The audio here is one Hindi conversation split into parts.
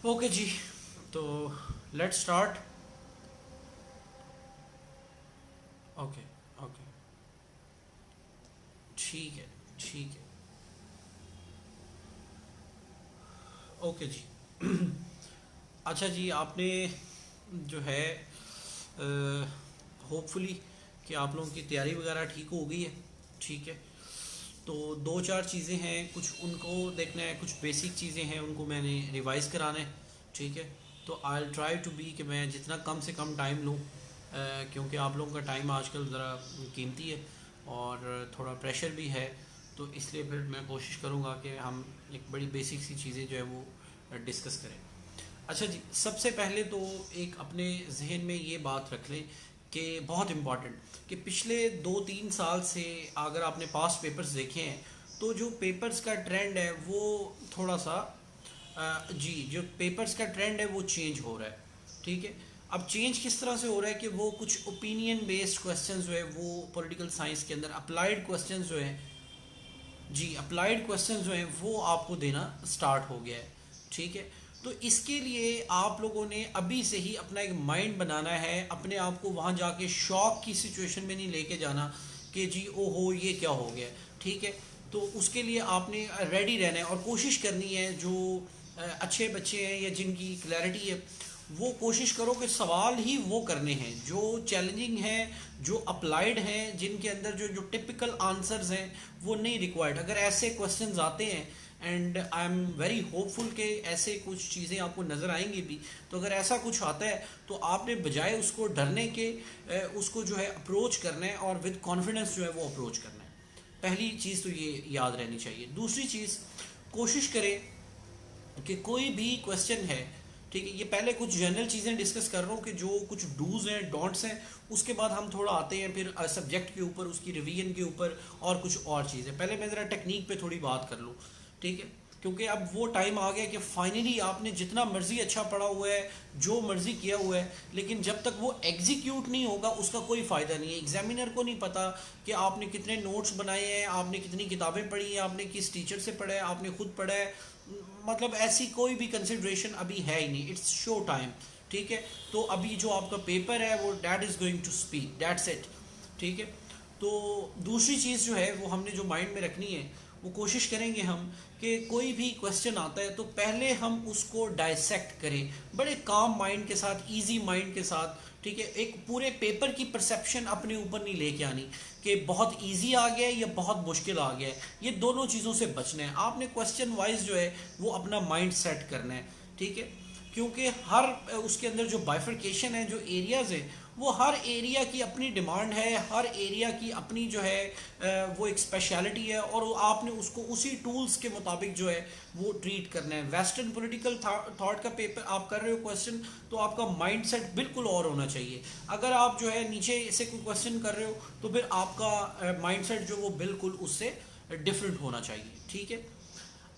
ओके जी, तो लेट्स स्टार्ट। ओके। ओके। ठीक है। ठीक है। ओके जी। अच्छा जी, आपने जो है होपफुली कि आप लोगों की तैयारी वगैरह ठीक हो गई है। ठीक है। तो दो चार चीज़ें हैं, कुछ उनको देखना है, कुछ बेसिक चीज़ें हैं उनको मैंने रिवाइज़ कराना है। ठीक है। तो आई ट्राई टू बी कि मैं जितना कम से कम टाइम लूँ, क्योंकि आप लोगों का टाइम आजकल ज़रा कीमती है और थोड़ा प्रेशर भी है। तो इसलिए फिर मैं कोशिश करूँगा कि हम एक बड़ी बेसिक सी चीज़ें जो है वो डिस्कस करें। अच्छा जी, सबसे पहले तो एक अपने जहन में ये बात रख लें कि बहुत इम्पॉर्टेंट कि पिछले 2-3 साल से अगर आपने पास्ट पेपर्स देखे हैं तो जो पेपर्स का ट्रेंड है वो थोड़ा सा जी, जो पेपर्स का ट्रेंड है वो चेंज हो रहा है। ठीक है। अब चेंज किस तरह से हो रहा है कि वो कुछ ओपिनियन बेस्ड क्वेश्चंस जो है वो पॉलिटिकल साइंस के अंदर अप्लाइड क्वेश्चंस जो है, जी अप्लाइड क्वेश्चन जो हैं वो आपको देना स्टार्ट हो गया है। ठीक है। तो इसके लिए आप लोगों ने अभी से ही अपना एक माइंड बनाना है, अपने आप को वहाँ जाके शॉक की सिचुएशन में नहीं लेके जाना कि जी ओहो ये क्या हो गया। ठीक है। तो उसके लिए आपने रेडी रहना है और कोशिश करनी है, जो अच्छे बच्चे हैं या जिनकी क्लैरिटी है वो कोशिश करो कि सवाल ही वो करने हैं जो चैलेंजिंग हैं, जो अप्लाइड हैं, जिनके अंदर जो जो टिपिकल आंसर्स हैं वो नहीं रिक्वायर्ड। अगर ऐसे क्वेश्चंस आते हैं, and I am very hopeful कि ऐसे कुछ चीज़ें आपको नज़र आएंगी भी, तो अगर ऐसा कुछ आता है तो आपने बजाय उसको डरने के उसको जो है अप्रोच करना है और विद कॉन्फिडेंस जो है वो अप्रोच करना है। पहली चीज़ तो ये याद रहनी चाहिए। दूसरी चीज़, कोशिश करें कि कोई भी क्वेश्चन है, ठीक है, ये पहले कुछ जनरल चीज़ें डिस्कस कर रहा हूँ कि जो कुछ डूज हैं डोंट्स हैं, उसके बाद हम थोड़ा आते हैं फिर सब्जेक्ट के ऊपर, उसकी रिवीजन के ऊपर और कुछ और चीज़ें। पहले मैं ज़रा टेक्निक पे थोड़ी बात कर लूँ। ठीक है। क्योंकि अब वो टाइम आ गया कि फाइनली आपने जितना मर्जी अच्छा पढ़ा हुआ है, जो मर्जी किया हुआ है, लेकिन जब तक वो एग्जीक्यूट नहीं होगा उसका कोई फ़ायदा नहीं है। एग्जामिनर को नहीं पता कि आपने कितने नोट्स बनाए हैं, आपने कितनी किताबें पढ़ी हैं, आपने किस टीचर से पढ़ा है, आपने खुद पढ़ा है, मतलब ऐसी कोई भी कंसिड्रेशन अभी है ही नहीं। It's show time. ठीक है। तो अभी जो आपका पेपर है वो that is going to speak, that's it. ठीक है। तो दूसरी चीज़ जो है वो हमने जो माइंड में रखनी है, वो कोशिश करेंगे हम कि कोई भी क्वेश्चन आता है तो पहले हम उसको डाइसेक्ट करें बड़े काम माइंड के साथ, इजी माइंड के साथ। ठीक है। एक पूरे पेपर की परसेप्शन अपने ऊपर नहीं लेके आनी कि बहुत इजी आ गया है या बहुत मुश्किल आ गया है। ये दोनों चीज़ों से बचना है। आपने क्वेश्चन वाइज जो है वो अपना माइंड सेट करना है। ठीक है। क्योंकि हर उसके अंदर जो बाइफर्केशन है, जो एरियाज़ है, वो हर एरिया की अपनी डिमांड है, हर एरिया की अपनी जो है वो एक स्पेशलिटी है, और आपने उसको उसी टूल्स के मुताबिक जो है वो ट्रीट करना है। वेस्टर्न पॉलिटिकल थॉट का पेपर आप कर रहे हो क्वेश्चन, तो आपका माइंड सेट बिल्कुल और होना चाहिए। अगर आप जो है नीचे से कोई क्वेश्चन कर रहे हो तो फिर आपका माइंड सेट जो वो बिल्कुल उससे डिफरेंट होना चाहिए। ठीक है।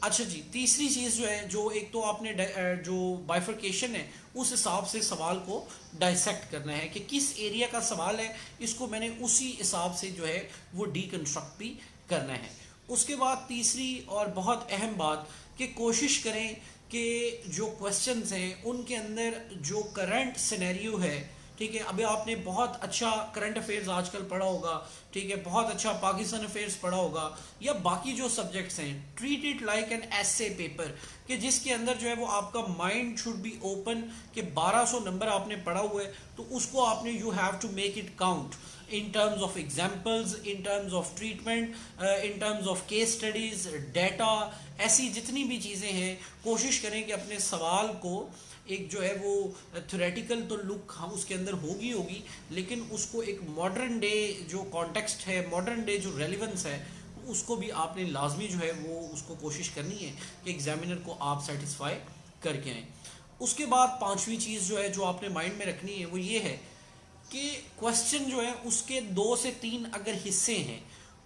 अच्छा जी, तीसरी चीज़ जो है, जो एक तो आपने जो बाइफर्केशन है उस हिसाब से सवाल को डाइसेक्ट करना है कि किस एरिया का सवाल है, इसको मैंने उसी हिसाब से जो है वो डीकंस्ट्रक्ट भी करना है। उसके बाद तीसरी और बहुत अहम बात कि कोशिश करें कि जो क्वेश्चंस हैं उनके अंदर जो करंट सिनेरियो है, ठीक है, अभी आपने बहुत अच्छा करंट अफेयर्स आजकल पढ़ा होगा, ठीक है, बहुत अच्छा पाकिस्तान अफेयर्स पढ़ा होगा, या बाकी जो सब्जेक्ट्स हैं, treat it like an essay paper कि जिसके अंदर जो है वो आपका माइंड शुड बी ओपन कि 1200 नंबर आपने पढ़ा हुआ है तो उसको आपने you have to make it count in terms of examples, in terms of treatment, in terms of case studies, data, ऐसी जितनी भी चीज़ें हैं कोशिश करें कि अपने सवाल को एक जो है वो थ्योरेटिकल तो लुक हम उसके अंदर होगी होगी, लेकिन उसको एक मॉडर्न डे जो कॉन्टेक्स्ट है, मॉडर्न डे जो रेलिवेंस है, उसको भी आपने लाजमी जो है वो उसको कोशिश करनी है कि एग्जामिनर को आप सेटिस्फाई करके आएँ। उसके बाद पांचवी चीज़ जो है जो आपने माइंड में रखनी है वो ये है कि क्वेश्चन जो है उसके 2 से 3 अगर हिस्से हैं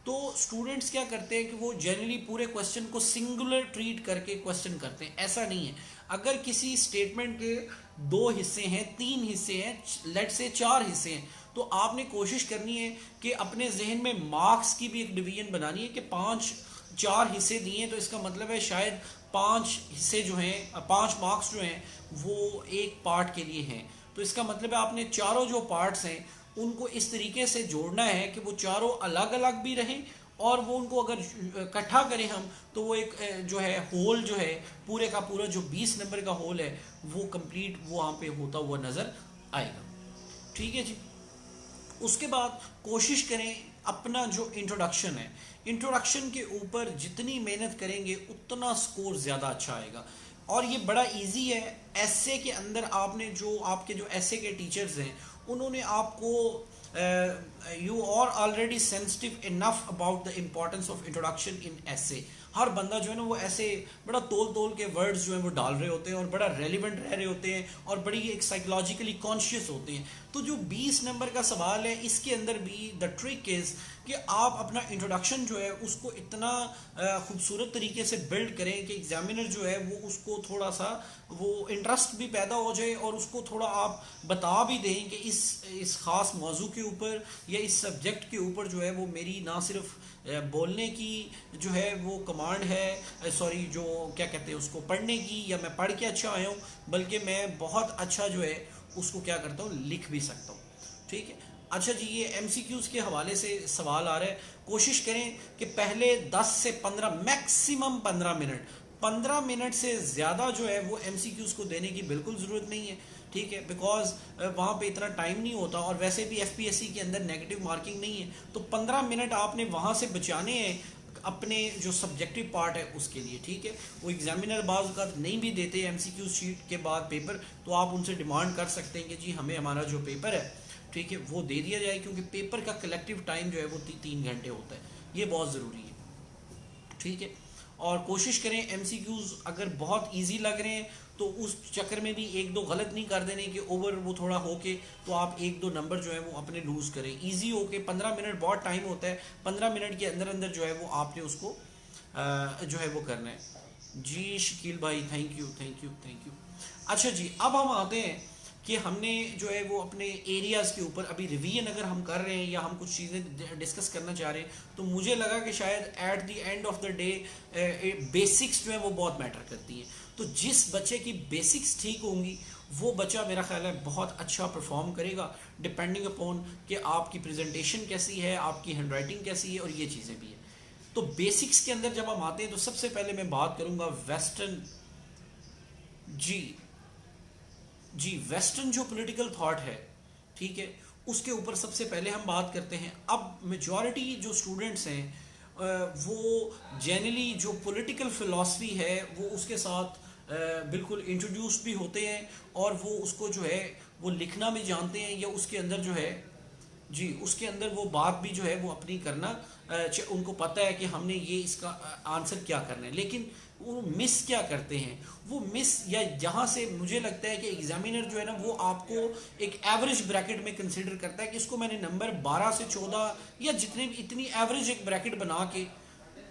तो स्टूडेंट्स क्या करते हैं कि वो जनरली पूरे क्वेश्चन को सिंगुलर ट्रीट करके क्वेश्चन करते हैं। ऐसा नहीं है। अगर किसी स्टेटमेंट के 2 हिस्से हैं, 3 हिस्से हैं, लेट से 4 हिस्से हैं, तो आपने कोशिश करनी है कि अपने जहन में मार्क्स की भी एक डिवीजन बनानी है कि 5 4 हिस्से दिए तो इसका मतलब है शायद 5 हिस्से जो हैं, 5 मार्क्स जो हैं वो एक पार्ट के लिए हैं। तो इसका मतलब है आपने चारों जो पार्ट्स हैं उनको इस तरीके से जोड़ना है कि वो चारों अलग अलग भी रहें, और वो उनको अगर इकट्ठा करें हम तो वो एक जो है होल जो है पूरे का पूरा जो 20 नंबर का होल है वो कंप्लीट वहाँ पे होता हुआ नज़र आएगा। ठीक है जी। उसके बाद कोशिश करें अपना जो इंट्रोडक्शन है, इंट्रोडक्शन के ऊपर जितनी मेहनत करेंगे उतना स्कोर ज़्यादा अच्छा आएगा। और ये बड़ा इजी है। एसे के अंदर आपने जो आपके जो एसे के टीचर्स हैं उन्होंने आपको you are already sensitive enough about the importance of introduction in essay. हर बंदा जो है ना वो ऐसे बड़ा तोल तोल के वर्ड्स जो है वो डाल रहे होते हैं और बड़ा रेलिवेंट रह रहे होते हैं और बड़ी एक साइकोलॉजिकली कॉन्शियस होते हैं। तो जो 20 नंबर का सवाल है इसके अंदर भी द ट्रिक इज़ कि आप अपना इंट्रोडक्शन जो है उसको इतना खूबसूरत तरीके से बिल्ड करें कि एग्जामिनर जो है वो उसको थोड़ा सा वो इंटरेस्ट भी पैदा हो जाए और उसको थोड़ा आप बता भी दें कि इस ख़ास मौजू के ऊपर या इस सब्जेक्ट के ऊपर जो है वो मेरी ना सिर्फ बोलने की जो है वो कमांड है, सॉरी जो क्या कहते हैं उसको पढ़ने की, या मैं पढ़ के अच्छा आया हूँ, बल्कि मैं बहुत अच्छा जो है उसको क्या करता हूँ लिख भी सकता हूँ। ठीक है। अच्छा जी, ये एमसीक्यूज़ के हवाले से सवाल आ रहा है। कोशिश करें कि पहले 10 से 15 मैक्सिमम 15 मिनट से ज़्यादा जो है वो एमसीक्यूज़ को देने की बिल्कुल ज़रूरत नहीं है। ठीक है, बिकॉज वहाँ पे इतना टाइम नहीं होता और वैसे भी एफपीएससी के अंदर नेगेटिव मार्किंग नहीं है। तो 15 मिनट आपने वहाँ से बचाने हैं अपने जो सब्जेक्टिव पार्ट है उसके लिए। ठीक है, वो एग्जामिनर बाज़ का नहीं भी देते एमसीक्यू शीट के बाद पेपर, तो आप उनसे डिमांड कर सकते हैं कि जी हमें हमारा जो पेपर है ठीक है वो दे दिया जाए, क्योंकि पेपर का कलेक्टिव टाइम जो है वो 3 घंटे होता है। ये बहुत ज़रूरी है। ठीक है, और कोशिश करें एमसीक्यूज़ अगर बहुत इजी लग रहे हैं तो उस चक्कर में भी 1-2 गलत नहीं कर देने कि ओवर वो थोड़ा होके तो आप 1-2 नंबर जो है वो अपने लूज़ करें। इजी होके 15 मिनट बहुत टाइम होता है, 15 मिनट के अंदर अंदर जो है वो आपने उसको जो है वो करना है। जी शकील भाई thank you thank you thank you. अच्छा जी, अब हम आते हैं कि हमने जो है वो अपने एरियाज़ के ऊपर अभी रिवीजन अगर हम कर रहे हैं या हम कुछ चीज़ें डिस्कस करना चाह रहे हैं, तो मुझे लगा कि शायद at the end of the day basics जो है वो बहुत मैटर करती हैं। तो जिस बच्चे की बेसिक्स ठीक होंगी वो बच्चा मेरा ख्याल है बहुत अच्छा परफॉर्म करेगा, डिपेंडिंग अपॉन कि आपकी प्रेजेंटेशन कैसी है, आपकी हैंड राइटिंग कैसी है और ये चीज़ें भी हैं। तो बेसिक्स के अंदर जब हम आते हैं तो सबसे पहले मैं बात करूँगा वेस्टर्न जी वेस्टर्न जो पॉलिटिकल थॉट है, ठीक है, उसके ऊपर सबसे पहले हम बात करते हैं। अब मेजॉरिटी जो स्टूडेंट्स हैं वो जनरली जो पॉलिटिकल फिलॉसफी है वो उसके साथ बिल्कुल इंट्रोड्यूस भी होते हैं और वो उसको जो है वो लिखना भी जानते हैं, या उसके अंदर जो है जी उसके अंदर वो बात भी जो है वो अपनी करना उनको पता है कि हमने ये इसका आंसर क्या करना है। लेकिन वो मिस क्या करते हैं, वो मिस या जहाँ से मुझे लगता है कि एग्जामिनर जो है ना वो आपको एक एवरेज ब्रैकेट में कंसिडर करता है कि इसको मैंने नंबर 12 से 14 या जितने भी इतनी एवरेज एक ब्रैकेट बना के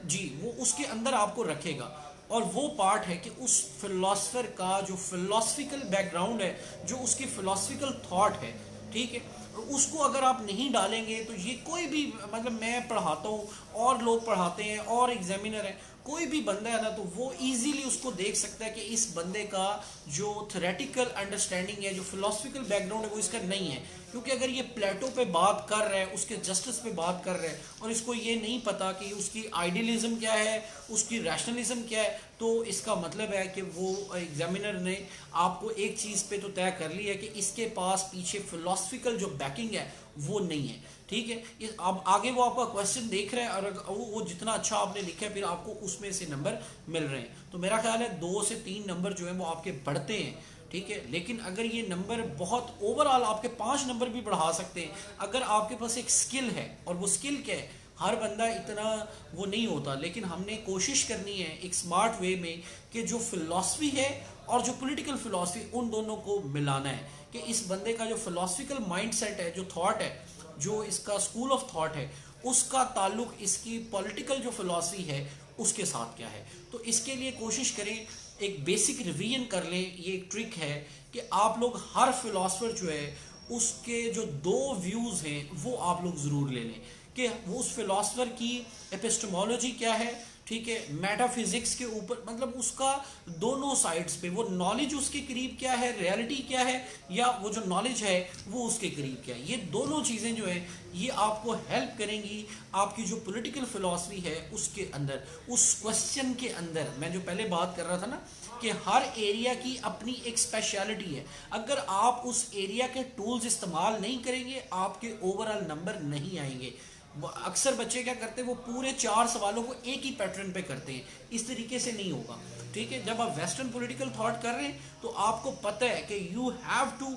जी वो उसके अंदर आपको रखेगा। और वो पार्ट है कि उस फिलोसफर का जो फिलोसफिकल बैकग्राउंड है, जो उसकी फिलोसफिकल थॉट है, ठीक है, उसको अगर आप नहीं डालेंगे तो ये कोई भी मतलब मैं पढ़ाता हूँ और लोग पढ़ाते हैं और एग्जामिनर है, कोई भी बंदा है ना तो वो इजीली उसको देख सकता है कि इस बंदे का जो थ्योरेटिकल अंडरस्टैंडिंग है, जो फिलोसफिकल बैकग्राउंड है वो इसका नहीं है। क्योंकि अगर ये प्लेटो पे बात कर रहा है, उसके जस्टिस पे बात कर रहा है और इसको ये नहीं पता कि उसकी आइडियलिज्म क्या है, उसकी रैशनलिज्म क्या है, तो इसका मतलब है कि वो एग्जामिनर ने आपको एक चीज़ पे तो तय कर ली है कि इसके पास पीछे फिलोसफिकल जो बैकिंग है वो नहीं है। ठीक है, अब आगे वो आपका क्वेश्चन देख रहे हैं और वो जितना अच्छा आपने लिखा है फिर आपको उसमें से नंबर मिल रहे हैं। तो मेरा ख्याल है 2 से 3 नंबर जो है वो आपके बढ़ते हैं। ठीक है, लेकिन अगर ये नंबर बहुत ओवरऑल आपके 5 नंबर भी बढ़ा सकते हैं अगर आपके पास एक स्किल है। और वो स्किल क्या है, हर बंदा इतना वो नहीं होता, लेकिन हमने कोशिश करनी है एक स्मार्ट वे में कि जो फिलॉसफी है और जो पॉलिटिकल फिलॉसफी उन दोनों को मिलाना है कि इस बंदे का जो फिलॉसफिकल माइंडसेट है, जो थॉट है, जो इसका स्कूल ऑफ थॉट है, उसका ताल्लुक इसकी पॉलिटिकल जो फिलॉसफी है उसके साथ क्या है। तो इसके लिए कोशिश करें एक बेसिक रिवीजन कर लें। ये एक ट्रिक है कि आप लोग हर फिलॉसफर जो है उसके जो 2 व्यूज़ हैं वो आप लोग ज़रूर ले लें कि वो उस फिलॉसफर की एपिस्टेमोलॉजी क्या है, ठीक है, मेटाफिजिक्स के ऊपर, मतलब उसका दोनों साइड्स पे वो नॉलेज उसके करीब क्या है, रियलिटी क्या है, या वो जो नॉलेज है वो उसके करीब क्या है, ये दोनों चीज़ें जो है ये आपको हेल्प करेंगी आपकी जो पॉलिटिकल फिलॉसफी है उसके अंदर, उस क्वेश्चन के अंदर। मैं जो पहले बात कर रहा था ना कि हर एरिया की अपनी एक स्पेशलिटी है, अगर आप उस एरिया के टूल्स इस्तेमाल नहीं करेंगे आपके ओवरऑल नंबर नहीं आएंगे। अक्सर बच्चे क्या करते हैं, वो पूरे 4 सवालों को एक ही पैटर्न पे करते हैं, इस तरीके से नहीं होगा। ठीक है, जब आप वेस्टर्न पॉलिटिकल थॉट कर रहे हैं तो आपको पता है कि you have to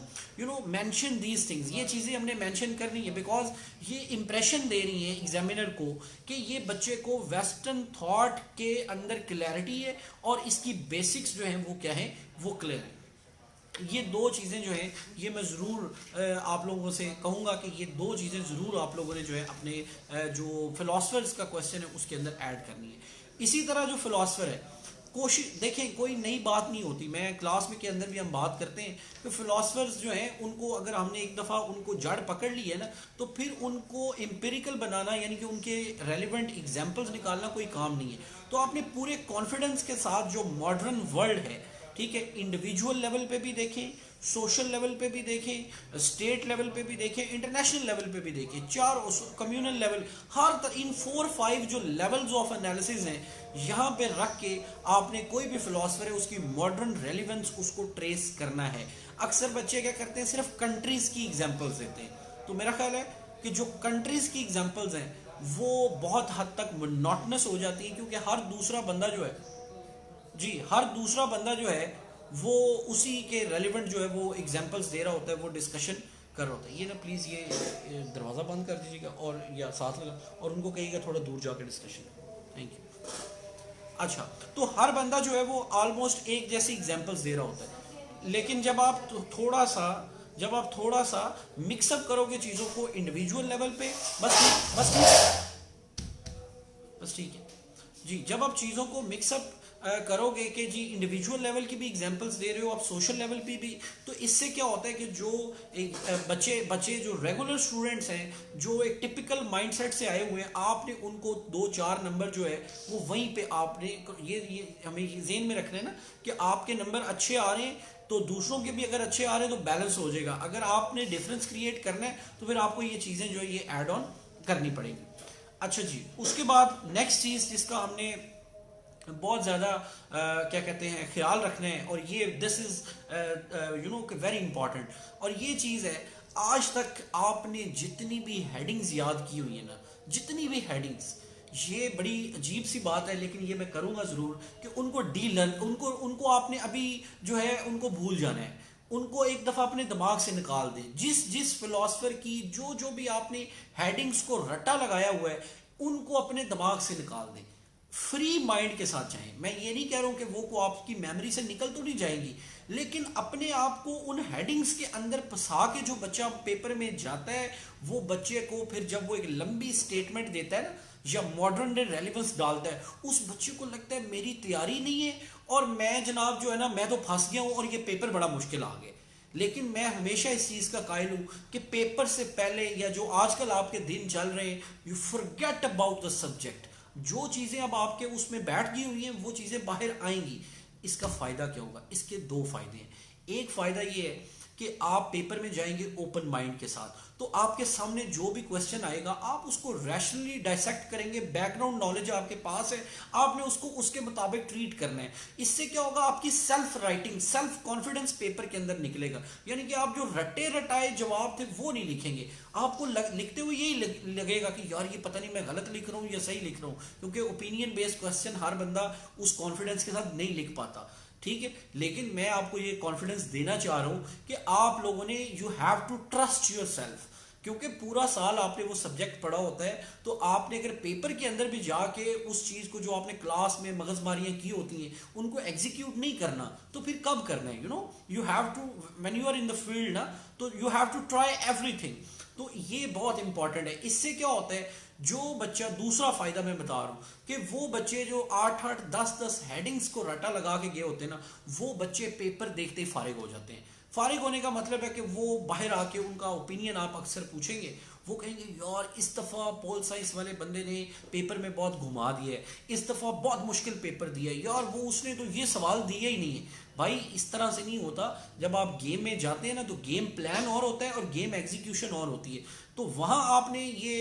mention these things, ये चीज़ें हमने मेंशन करनी है, बिकॉज ये इंप्रेशन दे रही है एग्जामिनर को कि ये बच्चे को वेस्टर्न थॉट के अंदर क्लैरिटी है और इसकी बेसिक्स जो है वो क्या है, वो क्लियर है। ये दो चीज़ें जो हैं ये मैं ज़रूर आप लोगों से कहूँगा कि ये दो चीज़ें ज़रूर आप लोगों ने जो है अपने जो फिलोसफर्स का क्वेश्चन है उसके अंदर ऐड करनी है। इसी तरह जो फिलोसफर है, कोशिश देखें, कोई नई बात नहीं होती, मैं क्लास में के अंदर भी हम बात करते हैं कि फिलोसफर्स जो हैं उनको अगर हमने एक दफ़ा उनको जड़ पकड़ ली है ना तो फिर उनको एम्पिरिकल बनाना यानी कि उनके रेलिवेंट एग्जाम्पल्स निकालना कोई काम नहीं है। तो आपने पूरे कॉन्फिडेंस के साथ जो मॉडर्न वर्ल्ड है, ठीक है, इंडिविजुअल लेवल पे भी देखें, सोशल लेवल पे भी देखें, स्टेट लेवल पे भी देखें, इंटरनेशनल लेवल पे भी देखें, चार कम्युनल लेवल, हर इन 4-5 जो लेवल्स ऑफ एनालिसिस हैं यहाँ पे रख के आपने कोई भी फिलोसफर है उसकी मॉडर्न रेलिवेंस उसको ट्रेस करना है। अक्सर बच्चे क्या करते हैं, सिर्फ कंट्रीज की एग्जाम्पल्स देते हैं, तो मेरा ख्याल है कि जो कंट्रीज की एग्जाम्पल्स हैं वो बहुत हद तक मोनोटोनस हो जाती है, क्योंकि हर दूसरा बंदा जो है जी, हर दूसरा बंदा जो है वो उसी के रेलिवेंट जो है वो एग्जांपल्स दे रहा होता है, वो डिस्कशन कर रहा होता है। ये ना प्लीज़ ये दरवाज़ा बंद कर दीजिएगा और या साथ लगा और उनको कहिएगा थोड़ा दूर जाकर डिस्कशन। Thank you. अच्छा, तो हर बंदा जो है वो ऑलमोस्ट एक जैसी एग्जांपल्स दे रहा होता है, लेकिन जब आप थोड़ा सा मिक्सअप करोगे चीज़ों को इंडिविजुअल लेवल पे, बस बस ठीक है जी, जब आप चीज़ों को मिक्सअप करोगे कि जी इंडिविजुअल लेवल की भी एग्जांपल्स दे रहे हो आप, सोशल लेवल पे भी, तो इससे क्या होता है कि जो एक बच्चे जो रेगुलर स्टूडेंट्स हैं जो एक टिपिकल माइंडसेट से आए हुए हैं, आपने उनको 2-4 नंबर जो है वो वहीं पे आपने ये हमें जेन में रखना है ना कि आपके नंबर अच्छे आ रहे हैं तो दूसरों के भी अगर अच्छे आ रहे हैं तो बैलेंस हो जाएगा। अगर आपने डिफरेंस क्रिएट करना है तो फिर आपको ये चीज़ें जो है ये ऐड ऑन करनी पड़ेगी। अच्छा जी, उसके बाद नेक्स्ट चीज़ जिसका हमने बहुत ज़्यादा क्या कहते हैं ख्याल रखना है, और ये दिस इज़ वेरी इंपॉर्टेंट, और ये चीज़ है, आज तक आपने जितनी भी हेडिंग्स याद की हुई है ना, जितनी भी हेडिंग्स, ये बड़ी अजीब सी बात है लेकिन ये मैं करूँगा ज़रूर कि उनको डी लर्न, उनको आपने अभी जो है उनको भूल जाना है, उनको एक दफ़ा अपने दिमाग से निकाल दें। जिस फिलोसफर की जो भी आपने हेडिंग्स को रट्टा लगाया हुआ है उनको अपने दिमाग से निकाल दें, फ्री माइंड के साथ चाहें। मैं ये नहीं कह रहा हूं कि वो को आपकी मेमोरी से निकल तो नहीं जाएंगी, लेकिन अपने आप को उन हेडिंग्स के अंदर फंसा के जो बच्चा पेपर में जाता है वो बच्चे को फिर जब वो एक लंबी स्टेटमेंट देता है ना या मॉडर्न डे रेलिवेंस डालता है, उस बच्चे को लगता है मेरी तैयारी नहीं है और मैं जनाब जो है ना मैं तो फंस गया हूं और ये पेपर बड़ा मुश्किल आ गया। लेकिन मैं हमेशा इस चीज़ का कायल हूं कि पेपर से पहले या जो आजकल आपके दिन चल रहे हैं, you forget about the subject. जो चीज़ें अब आपके उसमें बैठ गई हुई हैं वो चीज़ें बाहर आएंगी। इसका फ़ायदा क्या होगा? इसके दो फायदे हैं। एक फ़ायदा ये है कि आप पेपर में जाएंगे ओपन माइंड के साथ, तो आपके सामने जो भी क्वेश्चन आएगा आप उसको रैशनली डाइसेक्ट करेंगे, बैकग्राउंड नॉलेज आपके पास है, आपने उसको उसके मुताबिक ट्रीट करना है। इससे क्या होगा, आपकी self writing, self confidence paper के अंदर निकलेगा। यानी कि आप जो रटे रटाए जवाब थे वो नहीं लिखेंगे, आपको लिखते हुए यही लगेगा कि यार ये पता नहीं मैं गलत लिख रहा हूँ या सही लिख रहा हूँ, क्योंकि ओपिनियन बेस्ड क्वेश्चन हर बंदा उस कॉन्फिडेंस के साथ नहीं लिख पाता। ठीक है, लेकिन मैं आपको ये कॉन्फिडेंस देना चाह रहा हूं कि आप लोगों ने you have to trust yourself, क्योंकि पूरा साल आपने वो सब्जेक्ट पढ़ा होता है, तो आपने अगर पेपर के अंदर भी जाके उस चीज को जो आपने क्लास में मगजमारियां की होती हैं उनको एग्जीक्यूट नहीं करना, तो फिर कब करना है? You have to, when you are in the field ना, तो you have to try everything. तो ये बहुत इंपॉर्टेंट है। इससे क्या होता है, जो बच्चा, दूसरा फायदा मैं बता रहा हूं कि वो बच्चे जो 8-8 10-10 हेडिंग्स को रटा लगा के गए होते हैं ना, वो बच्चे पेपर देखते ही फारिग हो जाते हैं। फारिग होने का मतलब है कि वो बाहर आके उनका ओपिनियन आप अक्सर पूछेंगे, वो कहेंगे यार इस दफ़ा पोल साइंस वाले बंदे ने पेपर में बहुत घुमा दिया है, इस दफ़ा बहुत मुश्किल पेपर दिया है, यार वो उसने तो ये सवाल दिया ही नहीं है। भाई इस तरह से नहीं होता। जब आप गेम में जाते हैं ना तो गेम प्लान और होता है और गेम एग्जीक्यूशन और होती है। तो वहां आपने ये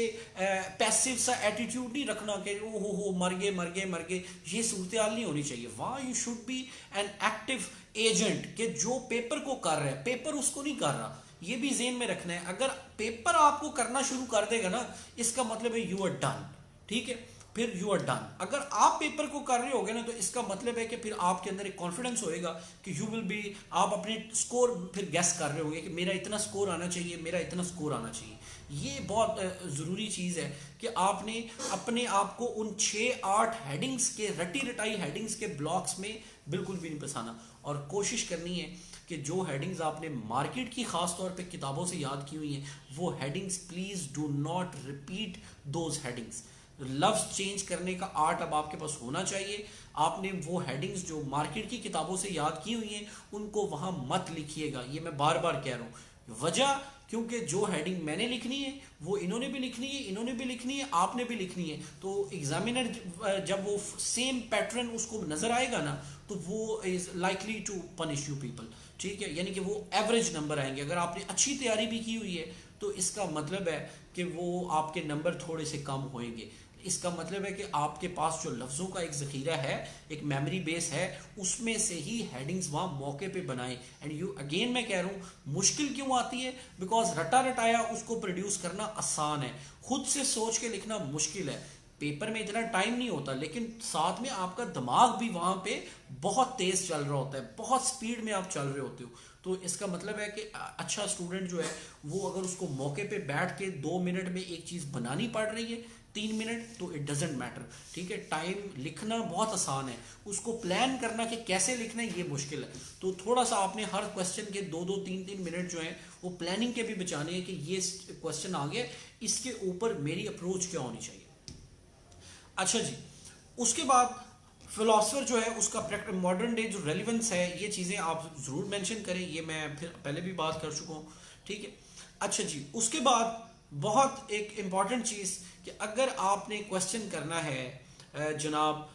पैसिव सा एटीट्यूड नहीं रखना कि ओ हो मर गए मर गए मर गए, ये सूरत हाल नहीं होनी चाहिए। वहां you should be an active agent कि जो पेपर को कर रहा है पेपर उसको नहीं कर रहा, ये भी जेन में रखना है। अगर पेपर आपको करना शुरू कर देगा ना, इसका मतलब है यू आर डन, ठीक है, फिर यू आर डन। अगर आप पेपर को कर रहे होगे ना तो इसका मतलब है कि फिर आपके अंदर एक कॉन्फिडेंस होएगा कि यू विल बी, आप अपने स्कोर फिर गैस कर रहे होगे कि मेरा इतना स्कोर आना चाहिए, मेरा इतना स्कोर आना चाहिए। ये बहुत ज़रूरी चीज़ है कि आपने अपने आप को उन 6-8 हेडिंग्स के, रटी रटाई हेडिंग्स के ब्लॉक्स में बिल्कुल भी नहीं फंसाना, और कोशिश करनी है कि जो हेडिंग्स आपने मार्केट की खास तौर पे किताबों से याद की हुई हैं वो headings please do not repeat those headings. लफ्ज़ चेंज करने का आर्ट अब आपके पास होना चाहिए। आपने वो हेडिंग्स जो मार्केट की किताबों से याद की हुई हैं उनको वहाँ मत लिखिएगा, ये मैं बार बार कह रहा हूँ। वजह क्योंकि जो हेडिंग मैंने लिखनी है वो इन्होंने भी लिखनी है, इन्होंने भी लिखनी है, आपने भी लिखनी है। तो एग्जामिनर जब वो सेम पैटर्न उसको नजर आएगा ना तो वो is likely to punish you people, ठीक है, यानी कि वो एवरेज नंबर आएंगे। अगर आपने अच्छी तैयारी भी की हुई है तो इसका मतलब है कि वो आपके नंबर थोड़े से कम होंगे। इसका मतलब है कि आपके पास जो लफ्ज़ों का एक ज़ख़ीरा है, एक मेमोरी बेस है, उसमें से ही हेडिंग्स वहाँ मौके पे बनाएं। एंड यू अगेन मैं कह रहा हूँ मुश्किल क्यों आती है, बिकॉज रटा रटाया उसको प्रोड्यूस करना आसान है, खुद से सोच के लिखना मुश्किल है। पेपर में इतना टाइम नहीं होता, लेकिन साथ में आपका दिमाग भी वहाँ पे बहुत तेज़ चल रहा होता है, बहुत स्पीड में आप चल रहे होते हो। तो इसका मतलब है कि अच्छा स्टूडेंट जो है वो अगर उसको मौके पे बैठ के 2 मिनट में एक चीज़ बनानी पड़ रही है, 3 मिनट, तो इट डजेंट मैटर, ठीक है। टाइम लिखना बहुत आसान है, उसको प्लान करना कि कैसे लिखना है ये मुश्किल है। तो थोड़ा सा आपने हर क्वेश्चन के 2-2 3-3 मिनट जो है वो प्लानिंग के भी बचाने हैं कि ये क्वेश्चन आ गया, इसके ऊपर मेरी अप्रोच क्या होनी चाहिए। अच्छा जी, उसके बाद फिलोसफर जो है उसका मॉडर्न डे जो रेलिवेंस है, ये चीज़ें आप ज़रूर मेंशन करें, ये मैं फिर पहले भी बात कर चुका हूँ, ठीक है। अच्छा जी, उसके बाद बहुत एक इम्पॉर्टेंट चीज़ कि अगर आपने क्वेश्चन करना है जनाब